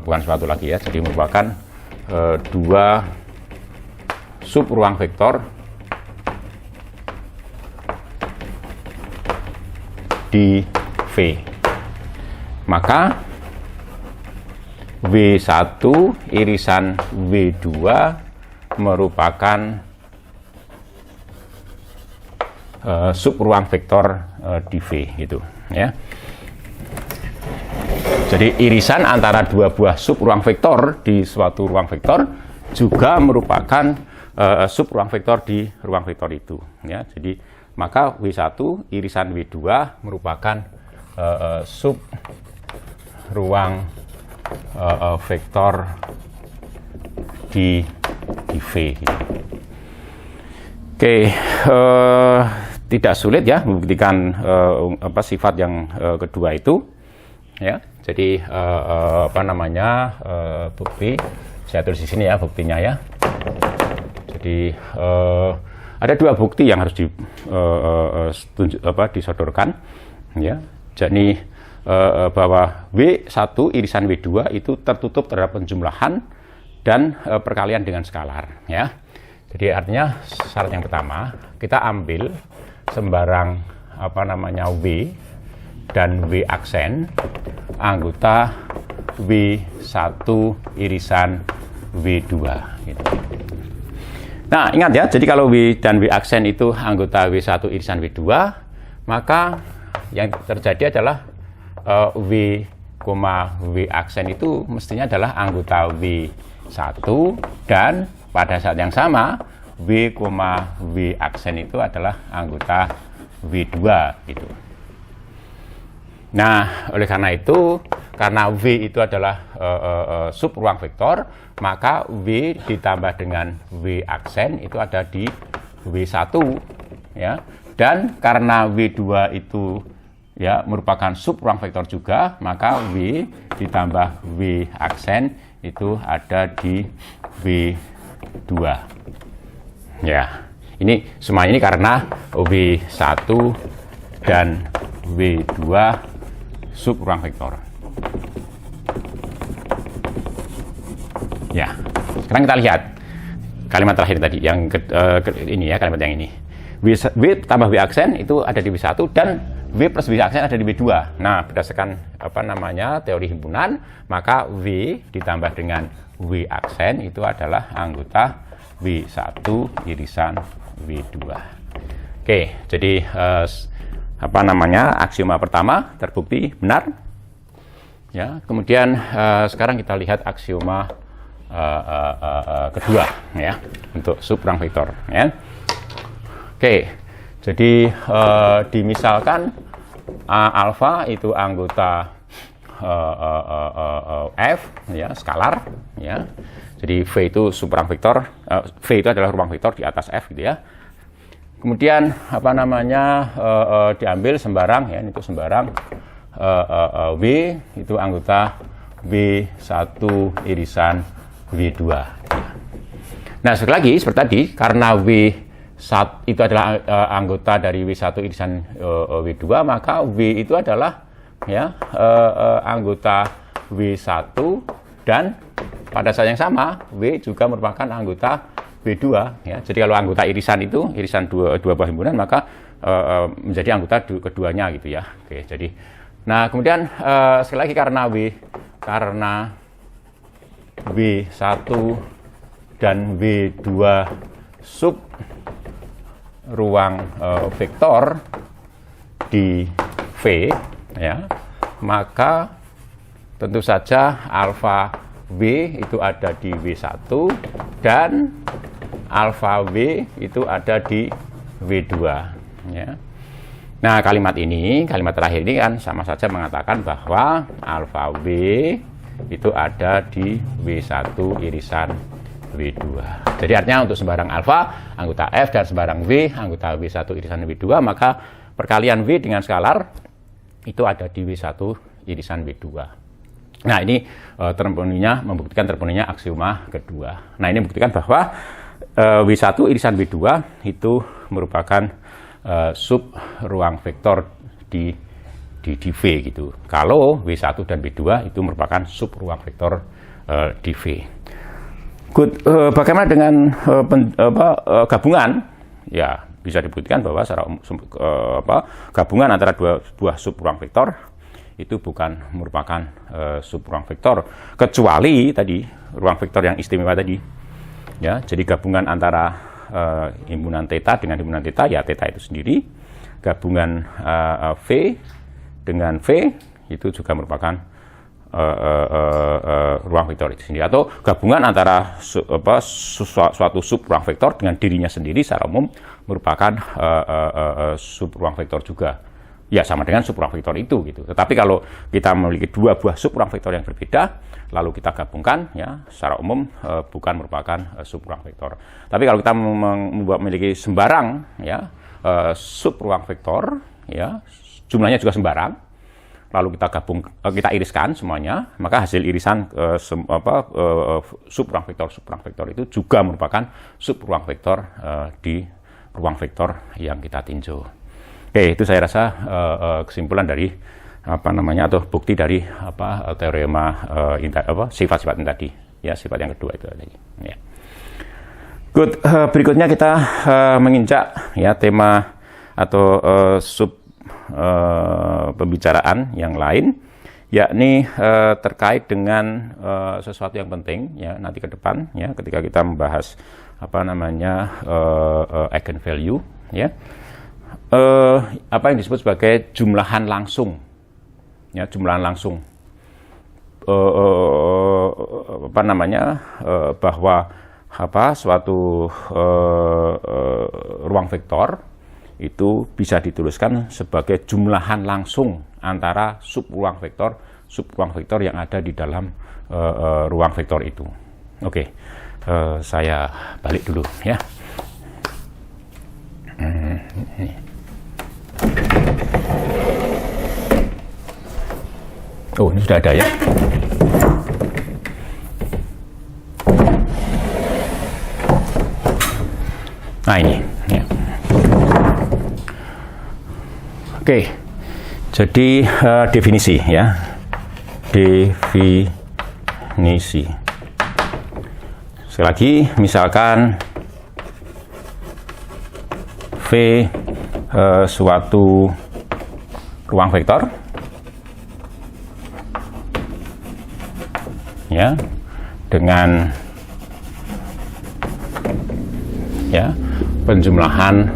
bukan suatu lagi ya, jadi merupakan dua sub ruang vektor di V. Maka W1 irisan W2 merupakan sub ruang vektor di V gitu ya. Jadi irisan antara dua buah sub ruang vektor di suatu ruang vektor juga merupakan sub ruang vektor di ruang vektor itu ya. Jadi maka W1 irisan W2 merupakan sub ruang vektor di V gitu. Oke, tidak sulit ya membuktikan sifat yang kedua itu ya. Jadi bukti saya tulis di sini ya buktinya ya. Jadi ada dua bukti yang harus disodorkan ya. Jadi bahwa W1 irisan W2 itu tertutup terhadap penjumlahan dan perkalian dengan skalar ya. Jadi artinya syarat yang pertama kita ambil sembarang W dan W aksen anggota W1 irisan W2 gitu. Nah, ingat ya, jadi kalau W dan W aksen itu anggota W1 irisan W2, maka yang terjadi adalah W, W aksen itu mestinya adalah anggota W1 dan pada saat yang sama W, W aksen itu adalah anggota W2 gitu. Nah, oleh karena itu, karena W itu adalah sub ruang vektor, maka W ditambah dengan W aksen itu ada di W1 ya. Dan karena W2 itu ya merupakan sub ruang vektor juga, maka W ditambah W aksen itu ada di W2. Ya. Ini semua ini karena W1 dan W2 sub ruang vektor. Ya, sekarang kita lihat kalimat terakhir tadi yang ini ya, kalimat yang ini. W tambah W aksen itu ada di W1 dan W plus W aksen ada di W2. Nah, berdasarkan teori himpunan, maka W ditambah dengan W aksen itu adalah anggota W1 irisan W2. Oke, jadi aksioma pertama terbukti benar. Ya, kemudian sekarang kita lihat aksioma kedua ya untuk sub ruang vektor ya. Oke, jadi dimisalkan alfa itu anggota F ya, skalar ya. Jadi V itu sub ruang vektor, V itu adalah ruang vektor di atas F gitu ya. Kemudian diambil sembarang ya, itu sembarang W itu anggota W1 irisan W2. Nah, sekali lagi seperti tadi, karena W1 itu adalah anggota dari W1 irisan W2, maka W itu adalah ya anggota W1 dan pada saat yang sama W juga merupakan anggota W2 ya. Jadi kalau anggota irisan itu irisan dua buah himpunan, maka menjadi anggota keduanya gitu ya. Oke, jadi nah kemudian sekali lagi karena W1 dan W2 sub ruang vektor di V ya, maka tentu saja alfa W itu ada di W1 dan alfa W itu ada di W2 ya. Nah, kalimat terakhir ini kan sama saja mengatakan bahwa alfa W itu ada di W1 irisan W2. Jadi artinya untuk sembarang alfa anggota F dan sembarang W anggota W1 irisan W2, maka perkalian W dengan skalar itu ada di W1 irisan W2. Nah, ini membuktikan terpenuhinya aksioma kedua. Nah, ini membuktikan bahwa W1 irisan W2 itu merupakan sub ruang vektor di V gitu. Kalau W1 dan W2 itu merupakan sub ruang vektor di V. Good. Bagaimana dengan gabungan? Ya, bisa dibuktikan bahwa secara gabungan antara dua buah sub ruang vektor itu bukan merupakan sub ruang vektor, kecuali tadi ruang vektor yang istimewa tadi. Ya, jadi gabungan antara himpunan theta dengan himpunan theta, ya theta itu sendiri. Gabungan V dengan V itu juga merupakan ruang vektor itu sendiri, atau gabungan antara suatu sub ruang vektor dengan dirinya sendiri secara umum merupakan sub ruang vektor juga. Ya, sama dengan sub ruang vektor itu gitu. Tetapi kalau kita memiliki dua buah sub ruang vektor yang berbeda lalu kita gabungkan, ya secara umum bukan merupakan sub ruang vektor. Tapi kalau kita memiliki sembarang ya sub ruang vektor, ya jumlahnya juga sembarang, lalu kita kita iriskan semuanya, maka hasil irisan sub ruang vektor itu juga merupakan sub ruang vektor di ruang vektor yang kita tinjau. Oke, itu saya rasa kesimpulan dari atau bukti dari teorema sifat-sifat ini tadi, ya sifat yang kedua itu tadi. Ya. Good. Berikutnya kita menginjak ya tema atau sub pembicaraan yang lain, yakni terkait dengan sesuatu yang penting ya nanti ke depan ya ketika kita membahas eigenvalue ya, apa yang disebut sebagai jumlahan langsung ya, jumlahan langsung bahwa suatu ruang vektor itu bisa dituliskan sebagai jumlahan langsung antara sub ruang vektor yang ada di dalam ruang vektor itu. Oke, saya balik dulu ya. Oh, ini sudah ada ya. Nah, ini ya. Oke, jadi definisi ya, definisi. Sekali lagi, misalkan V suatu ruang vektor, ya, dengan ya penjumlahan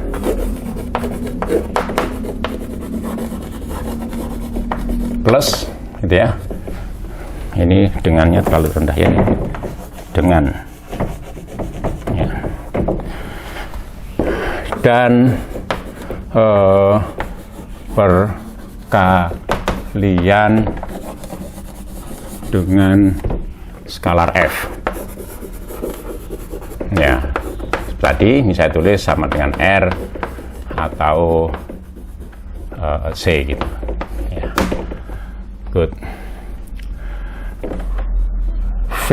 plus gitu ya, ini dengannya terlalu rendah ya, dengan ya. Dan perkalian dengan skalar F ya, tadi saya tulis sama dengan R atau C gitu ya. Good. V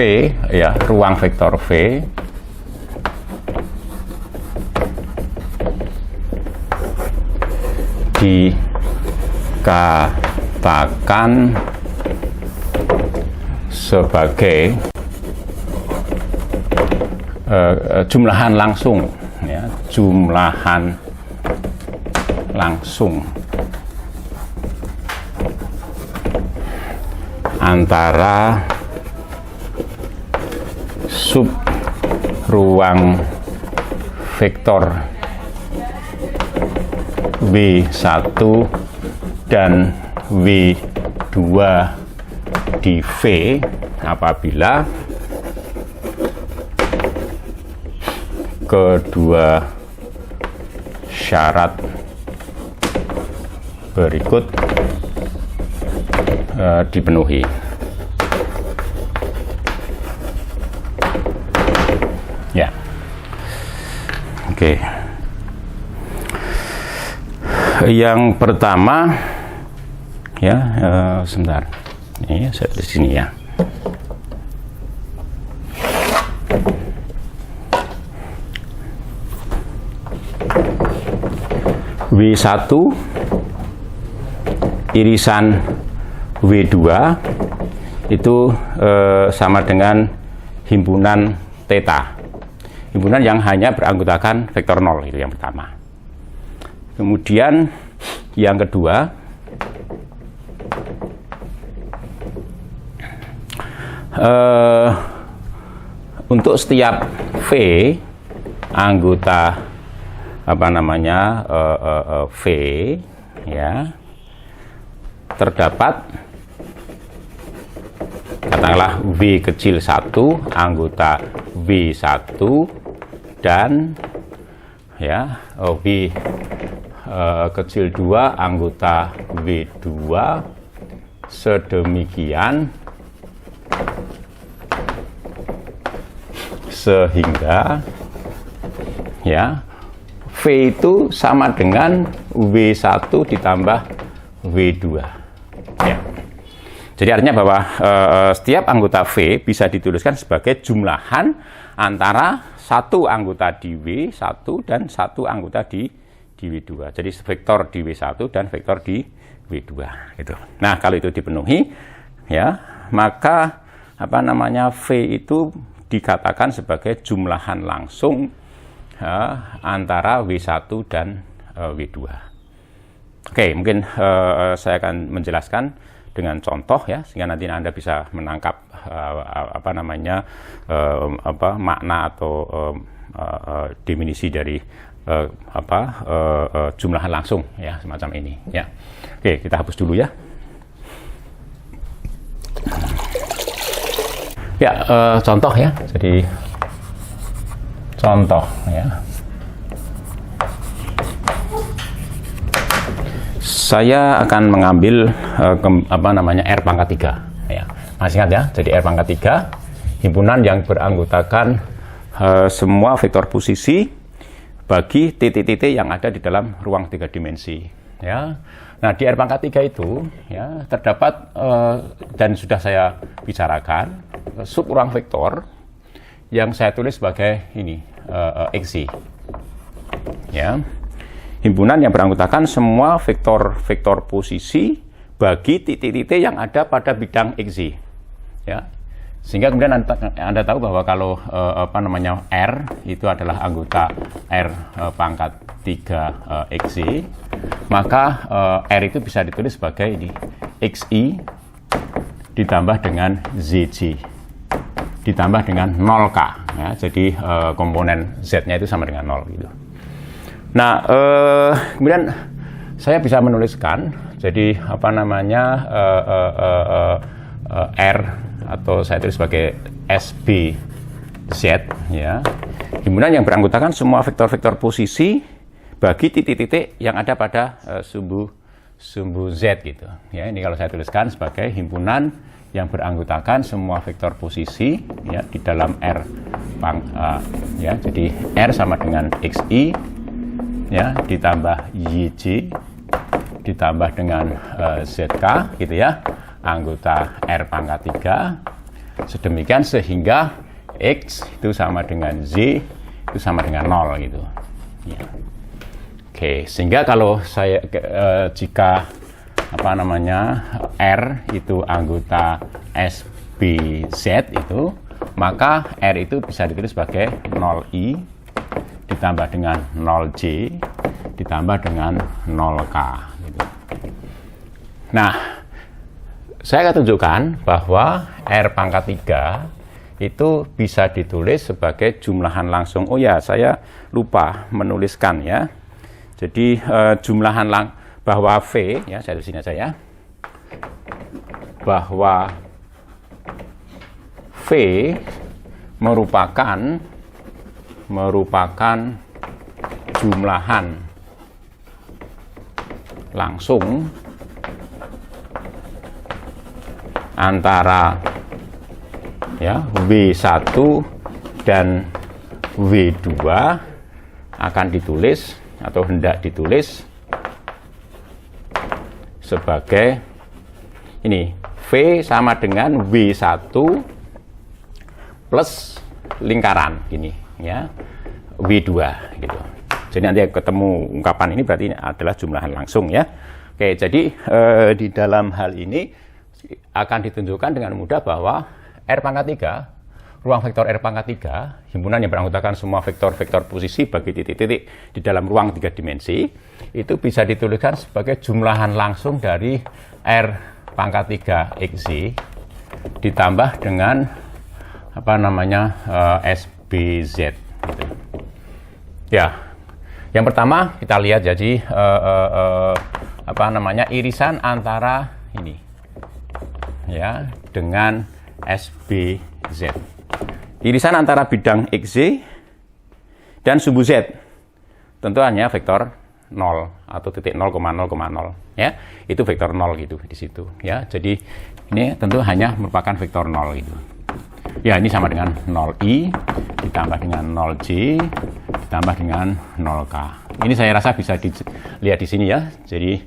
ya, ruang vektor V dikatakan sebagai jumlahan langsung ya, jumlahan langsung antara sub ruang vektor W1 dan W2 di V apabila kedua syarat berikut dipenuhi. Ya, oke. Yang pertama, ya, sebentar. Ini saya tulis sini ya. W1 irisan W2 itu sama dengan himpunan theta. Himpunan yang hanya beranggotakan vektor 0, itu yang pertama. Kemudian yang kedua, untuk setiap V anggota V ya, terdapat katakanlah V kecil 1 anggota V1 dan ya V kecil 2 anggota V2 sedemikian sehingga ya V itu sama dengan V1 ditambah V2 ya. Jadi artinya bahwa setiap anggota V bisa dituliskan sebagai jumlahan antara satu anggota di V1 dan satu anggota di V2. Jadi vektor di V1 dan vektor di V2 gitu. Nah, kalau itu dipenuhi ya, maka V itu dikatakan sebagai jumlahan langsung antara V1 dan V2. Oke, mungkin saya akan menjelaskan dengan contoh ya, sehingga nanti Anda bisa menangkap makna atau definisi dari jumlahan langsung ya, semacam ini ya. Oke, kita hapus dulu ya. Ya, contoh ya. Jadi contoh ya. Saya akan mengambil R pangkat 3 ya. Masih ingat ya? Jadi R pangkat 3 himpunan yang beranggotakan semua vektor posisi bagi titik-titik yang ada di dalam ruang 3 dimensi ya. Nah, di R pangkat 3 itu ya terdapat dan sudah saya bicarakan sub ruang vektor yang saya tulis sebagai ini XY ya. Himpunan yang beranggotakan semua vektor posisi bagi titik-titik yang ada pada bidang XY ya. Sehingga kemudian Anda tahu bahwa kalau R itu adalah anggota R pangkat 3 XY, maka R itu bisa ditulis sebagai ini XY ditambah dengan ZJ ditambah dengan 0K ya. Jadi komponen Z-nya itu sama dengan 0 gitu. Nah, kemudian saya bisa menuliskan jadi R atau saya tulis sebagai SBZ ya. Himpunan yang beranggotakan semua vektor-vektor posisi bagi titik-titik yang ada pada sumbu Z gitu. Ya, ini kalau saya tuliskan sebagai himpunan yang beranggotakan semua vektor posisi ya di dalam R ya. Jadi R sama dengan XY ya ditambah YJ ditambah dengan ZK gitu ya, anggota R pangkat 3 sedemikian sehingga X itu sama dengan Z itu sama dengan 0 gitu ya. Oke, sehingga kalau saya jika R itu anggota SBZ itu, maka R itu bisa ditulis sebagai 0I ditambah dengan 0J ditambah dengan 0K gitu. Nah, saya akan tunjukkan bahwa R pangkat 3 itu bisa ditulis sebagai jumlahan langsung. Oh ya, saya lupa menuliskan ya. Jadi jumlahan bahwa V ya, saya di sini aja ya. Bahwa V merupakan jumlahan langsung antara ya V1 dan V2 akan ditulis atau hendak ditulis sebagai ini V sama dengan V1 plus lingkaran gini ya V2 gitu. Jadi nanti ketemu ungkapan ini berarti ini adalah jumlahan langsung ya. Oke, jadi di dalam hal ini akan ditunjukkan dengan mudah bahwa R pangkat 3 ruang vektor R pangkat 3, himpunan yang beranggotakan semua vektor-vektor posisi bagi titik-titik di dalam ruang 3 dimensi, itu bisa dituliskan sebagai jumlahan langsung dari R pangkat 3 XZ ditambah dengan SBZ. Gitu. Ya, yang pertama kita lihat jadi irisan antara ini, ya, dengan SBZ. Irisan antara bidang XZ dan sumbu Z tentu hanya vektor 0 atau titik 0,0,0, ya. Itu vektor 0 gitu di situ, ya. Jadi ini tentu hanya merupakan vektor 0 gitu. Ya, ini sama dengan 0i ditambah dengan 0j ditambah dengan 0k. Ini saya rasa bisa dilihat di sini, ya. Jadi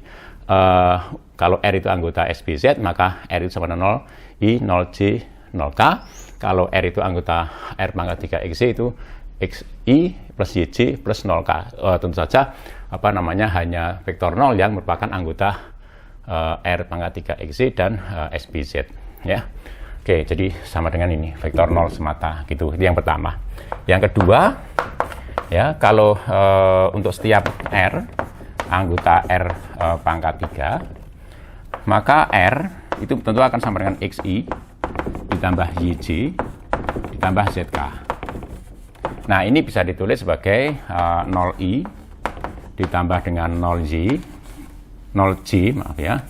kalau R itu anggota SBZ, maka R itu sama dengan 0i, 0j, 0k. Kalau R itu anggota R pangkat 3 XZ itu XI plus YJ plus 0K. Tentu saja hanya vektor 0 yang merupakan anggota R pangkat 3 XZ dan SBZ, ya. Oke, jadi sama dengan ini, vektor 0 semata gitu. Itu yang pertama. Yang kedua, ya, kalau untuk setiap R anggota R pangkat 3, maka R itu tentu akan sama dengan XI ditambah YJ ditambah ZK. Nah, ini bisa ditulis sebagai 0I ditambah dengan 0J, maaf ya,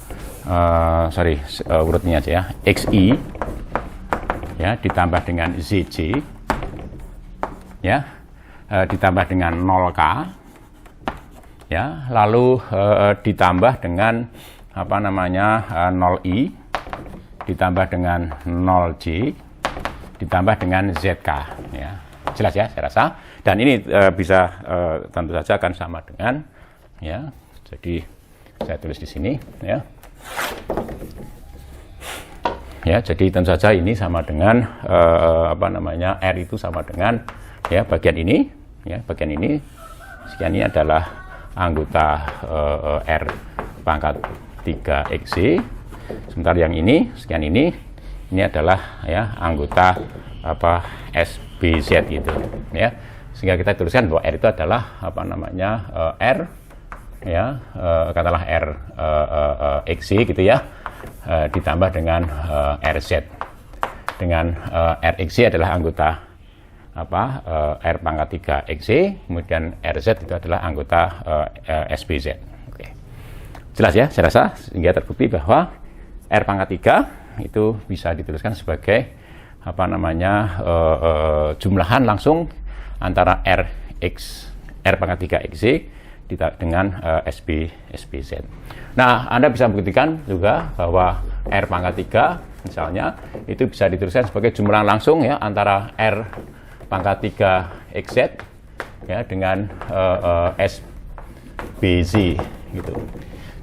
urutnya aja ya, XI, ya, ditambah dengan ZJ, ya, ditambah dengan 0K, ya, lalu ditambah dengan 0I ditambah dengan 0J ditambah dengan ZK, ya. Jelas ya, saya rasa. Dan ini bisa tentu saja akan sama dengan, ya. Jadi saya tulis di sini, ya. Ya, jadi tentu saja ini sama dengan R itu sama dengan, ya, bagian ini, ya, bagian ini. Sekian ini adalah anggota R pangkat 3 XZ. Sementara yang ini, sekian ini adalah, ya, anggota SBZ gitu, ya. Sehingga kita tuliskan bahwa R itu adalah R, ya, katakanlah R XZ gitu, ya, ditambah dengan RZ. Dengan R XZ adalah anggota R pangkat 3 XZ, kemudian RZ itu adalah anggota SBZ. Oke. Jelas ya, saya rasa, sehingga terbukti bahwa R pangkat 3 itu bisa dituliskan sebagai jumlahan langsung antara R pangkat 3 XZ dengan SBZ. Nah, Anda bisa membuktikan juga bahwa R pangkat 3 misalnya itu bisa dituliskan sebagai jumlahan langsung, ya, antara R pangkat 3 XZ, ya, dengan SBZ gitu.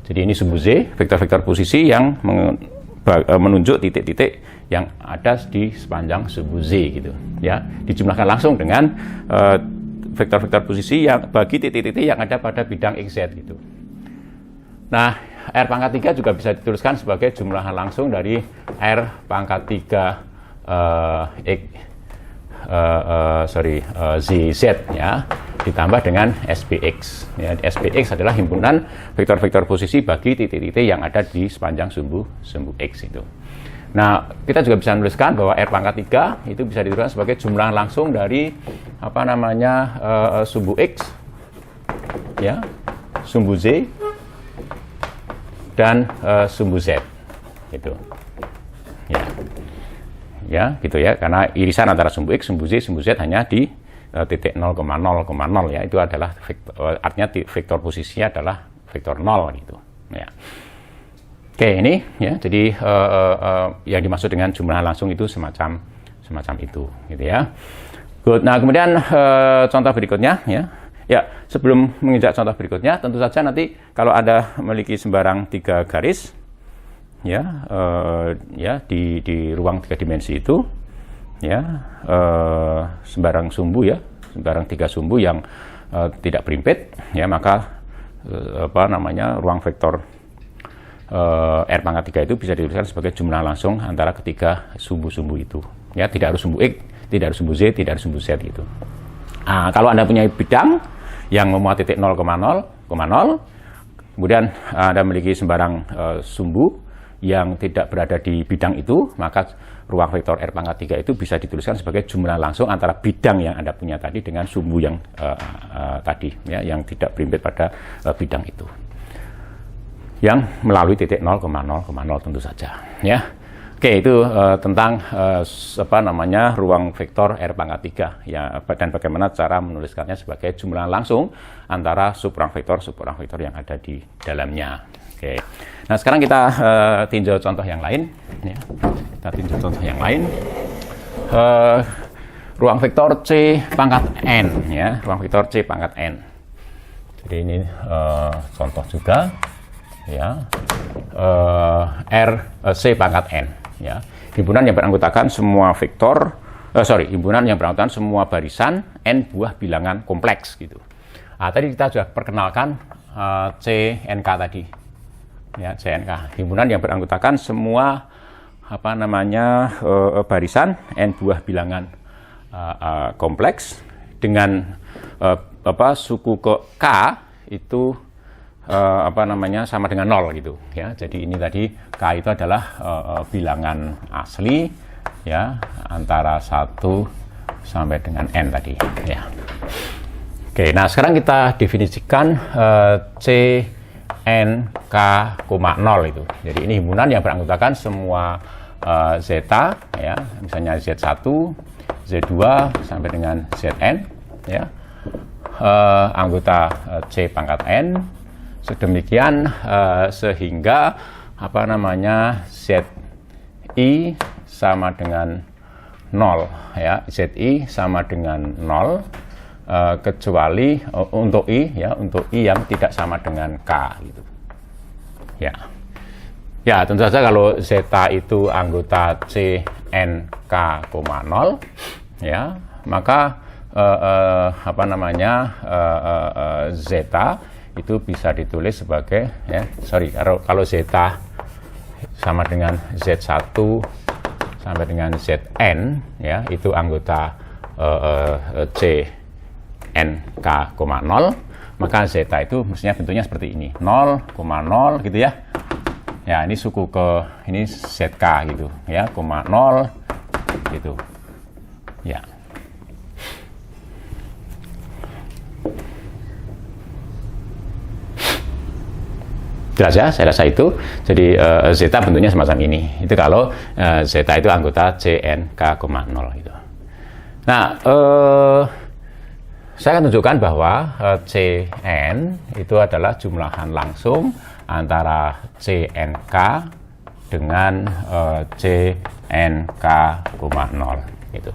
Jadi ini sumbu Z, vektor-vektor posisi yang menunjuk titik-titik yang ada di sepanjang sumbu Z gitu, ya. Dijumlahkan langsung dengan vektor-vektor posisi yang bagi titik-titik yang ada pada bidang XZ gitu. Nah, R pangkat 3 juga bisa dituliskan sebagai jumlahan langsung dari R pangkat 3 ZZ, ya, ditambah dengan SBX, ya. SBX adalah himpunan vektor-vektor posisi bagi titik-titik yang ada di sepanjang sumbu X itu. Nah, kita juga bisa menuliskan bahwa R pangkat 3 itu bisa dituliskan sebagai jumlahan langsung dari sumbu X, ya, sumbu Z dan sumbu Z gitu, ya. Ya, gitu ya, karena irisan antara sumbu X, sumbu Z hanya di titik 0,0,0, ya. Itu adalah artinya vektor posisinya adalah vektor 0 gitu, ya. Oke, ini, ya, jadi yang dimaksud dengan jumlahan langsung itu semacam itu gitu, ya. Good. Nah, kemudian contoh berikutnya, ya. Ya, sebelum menginjak contoh berikutnya, tentu saja nanti kalau Anda memiliki sembarang 3 garis, ya, di ruang 3 dimensi itu, ya, sembarang sumbu, ya, sembarang 3 sumbu yang tidak berimpit, ya, maka ruang vektor R pangkat 3 itu bisa dituliskan sebagai jumlah langsung antara ketiga sumbu-sumbu itu, ya. Tidak harus sumbu X, tidak harus sumbu Z, tidak harus sumbu Z gitu. Nah, kalau Anda punya bidang yang memuat titik 0,0, kemudian Anda memiliki sembarang sumbu yang tidak berada di bidang itu, maka ruang vektor R pangkat 3 itu bisa dituliskan sebagai jumlah langsung antara bidang yang Anda punya tadi dengan sumbu yang tadi, ya, yang tidak berimpit pada bidang itu, yang melalui titik 0,0,0 tentu saja, ya. Oke, itu tentang ruang vektor R pangkat 3, ya, dan bagaimana cara menuliskannya sebagai jumlah langsung antara subruang vektor yang ada di dalamnya. Oke. Nah, sekarang kita tinjau contoh yang lain, ya. Kita tinjau contoh yang lain. Ruang vektor C pangkat n, ya, ruang vektor C pangkat n. Jadi ini contoh juga, ya, C pangkat n. Ya, himpunan yang beranggotakan semua himpunan yang beranggotakan semua barisan n buah bilangan kompleks gitu. Nah, tadi kita sudah perkenalkan CNK tadi, ya, CNK, himpunan yang beranggotakan semua barisan n buah bilangan kompleks dengan suku ke K itu sama dengan 0 gitu, ya. Jadi ini tadi K itu adalah bilangan asli, ya, antara 1 sampai dengan n tadi, ya. Oke, nah sekarang kita definisikan CNK, 0 itu. Jadi ini himpunan yang beranggotakan semua zeta, ya, misalnya Z1, Z2 sampai dengan Zn, ya, anggota C pangkat n. Sedemikian sehingga ZI sama dengan 0, ya, ZI sama dengan 0 kecuali untuk I, ya, untuk I yang tidak sama dengan K gitu. Ya. Ya, tentu saja kalau zeta itu anggota CNK, 0, ya, maka zeta itu bisa ditulis sebagai, ya, kalau zeta sama dengan Z1 sampai dengan Zn, ya, itu anggota CNK, 0, maka zeta itu mestinya bentuknya seperti ini, 0,0 gitu, ya. Ya, ini suku ke ini ZK gitu, ya, 0 gitu. Ya. Jelas ya, saya rasa itu. Jadi zeta bentuknya semacam ini. Itu kalau zeta itu anggota CNK, 0 gitu. Nah, saya akan tunjukkan bahwa Cn itu adalah jumlahan langsung antara CNK dengan CNK, 0 gitu.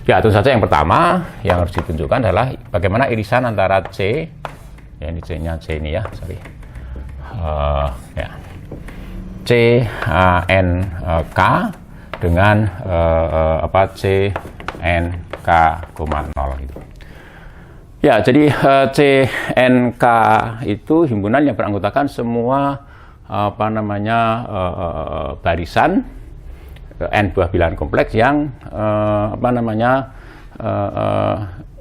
Ya, tentu saja yang pertama yang harus ditunjukkan adalah bagaimana irisan antara C, ya, ini C-nya C ini, ya, sorry. Ya, CNK dengan CNK, 0 gitu. Ya, jadi CNK itu himpunan yang beranggotakan semua barisan n buah bilangan kompleks yang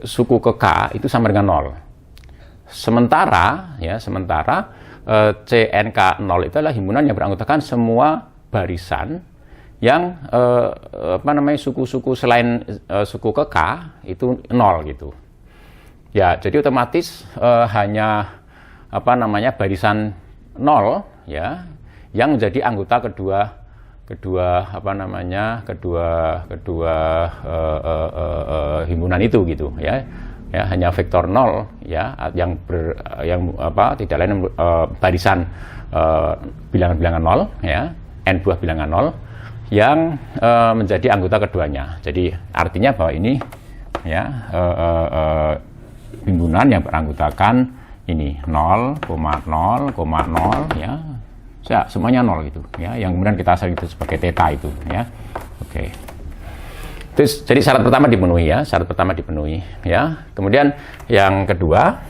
suku ke K itu sama dengan 0. Sementara CNK 0 itu adalah himpunan yang beranggotakan semua barisan yang suku-suku selain suku ke K itu 0 gitu. Ya, jadi otomatis hanya barisan 0, ya, yang menjadi anggota kedua himpunan itu gitu, ya. Ya, hanya vektor 0, ya, yang tidak lain barisan bilangan-bilangan 0, ya, n buah bilangan 0 yang menjadi anggota keduanya. Jadi artinya bahwa ini, ya, himpunan yang beranggotakan ini 0,0,0, ya. Ya, semuanya 0 gitu, ya, yang kemudian kita sering itu sebagai theta itu, ya. Oke. Terus, jadi syarat pertama dipenuhi, ya, syarat pertama dipenuhi, ya. Kemudian yang kedua,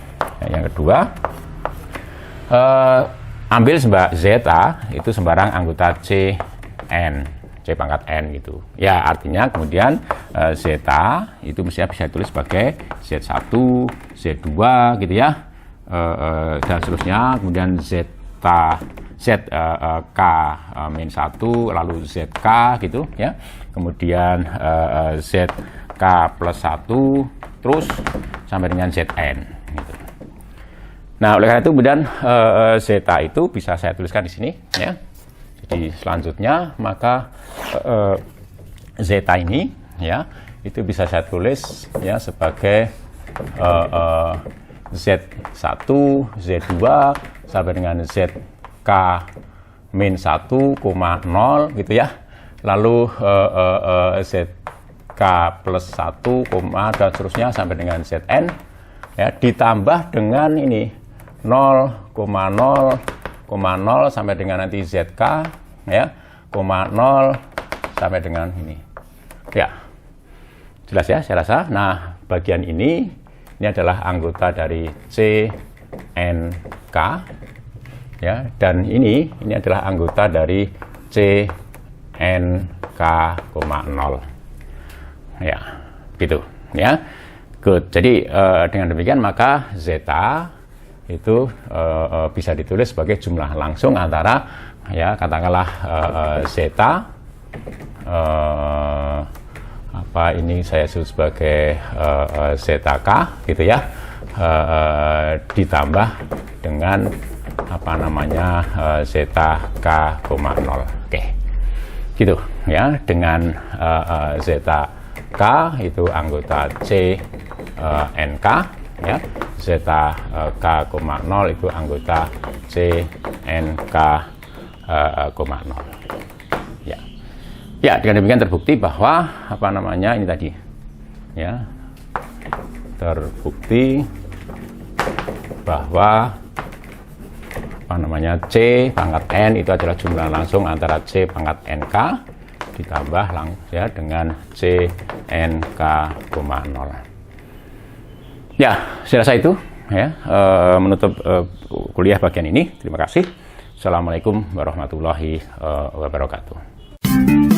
ambil zeta itu sembarang anggota Cn, C pangkat N gitu. Ya, artinya kemudian zeta itu mestinya bisa ditulis sebagai Z1, Z2 gitu ya. Dan seterusnya, kemudian K min 1, lalu ZK gitu ya. Kemudian ZK plus 1, terus sampai dengan Zn gitu. Nah, oleh karena itu kemudian zeta itu bisa saya tuliskan di sini ya. Jadi selanjutnya maka zeta ini ya itu bisa saya tulis ya sebagai Z1, Z2 sampai dengan ZK min 1,0 gitu ya. Lalu ZK plus 1, dan seterusnya sampai dengan Zn ya, ditambah dengan ini 0,0 sampai dengan nanti ZK ya, 0 sampai dengan ini. Ya. Jelas ya, saya rasa. Nah, bagian ini adalah anggota dari CNK ya, dan ini adalah anggota dari CNK,0 ya, gitu ya. Good. Jadi dengan demikian maka zeta itu bisa ditulis sebagai jumlah langsung antara ya katakanlah zeta apa ini saya sebut sebagai zeta K gitu ya, ditambah dengan apa namanya zeta K,0. Oke. Gitu ya, dengan zeta K itu anggota CNK ya, zeta K,0 itu anggota CNK,0 ya. Ya, dengan demikian terbukti bahwa apa namanya ini tadi ya, terbukti bahwa apa namanya C pangkat N itu adalah jumlah langsung antara C pangkat NK ditambah ya dengan CNK,0. Ya, saya rasa itu ya menutup kuliah bagian ini. Terima kasih. Assalamualaikum warahmatullahi wabarakatuh.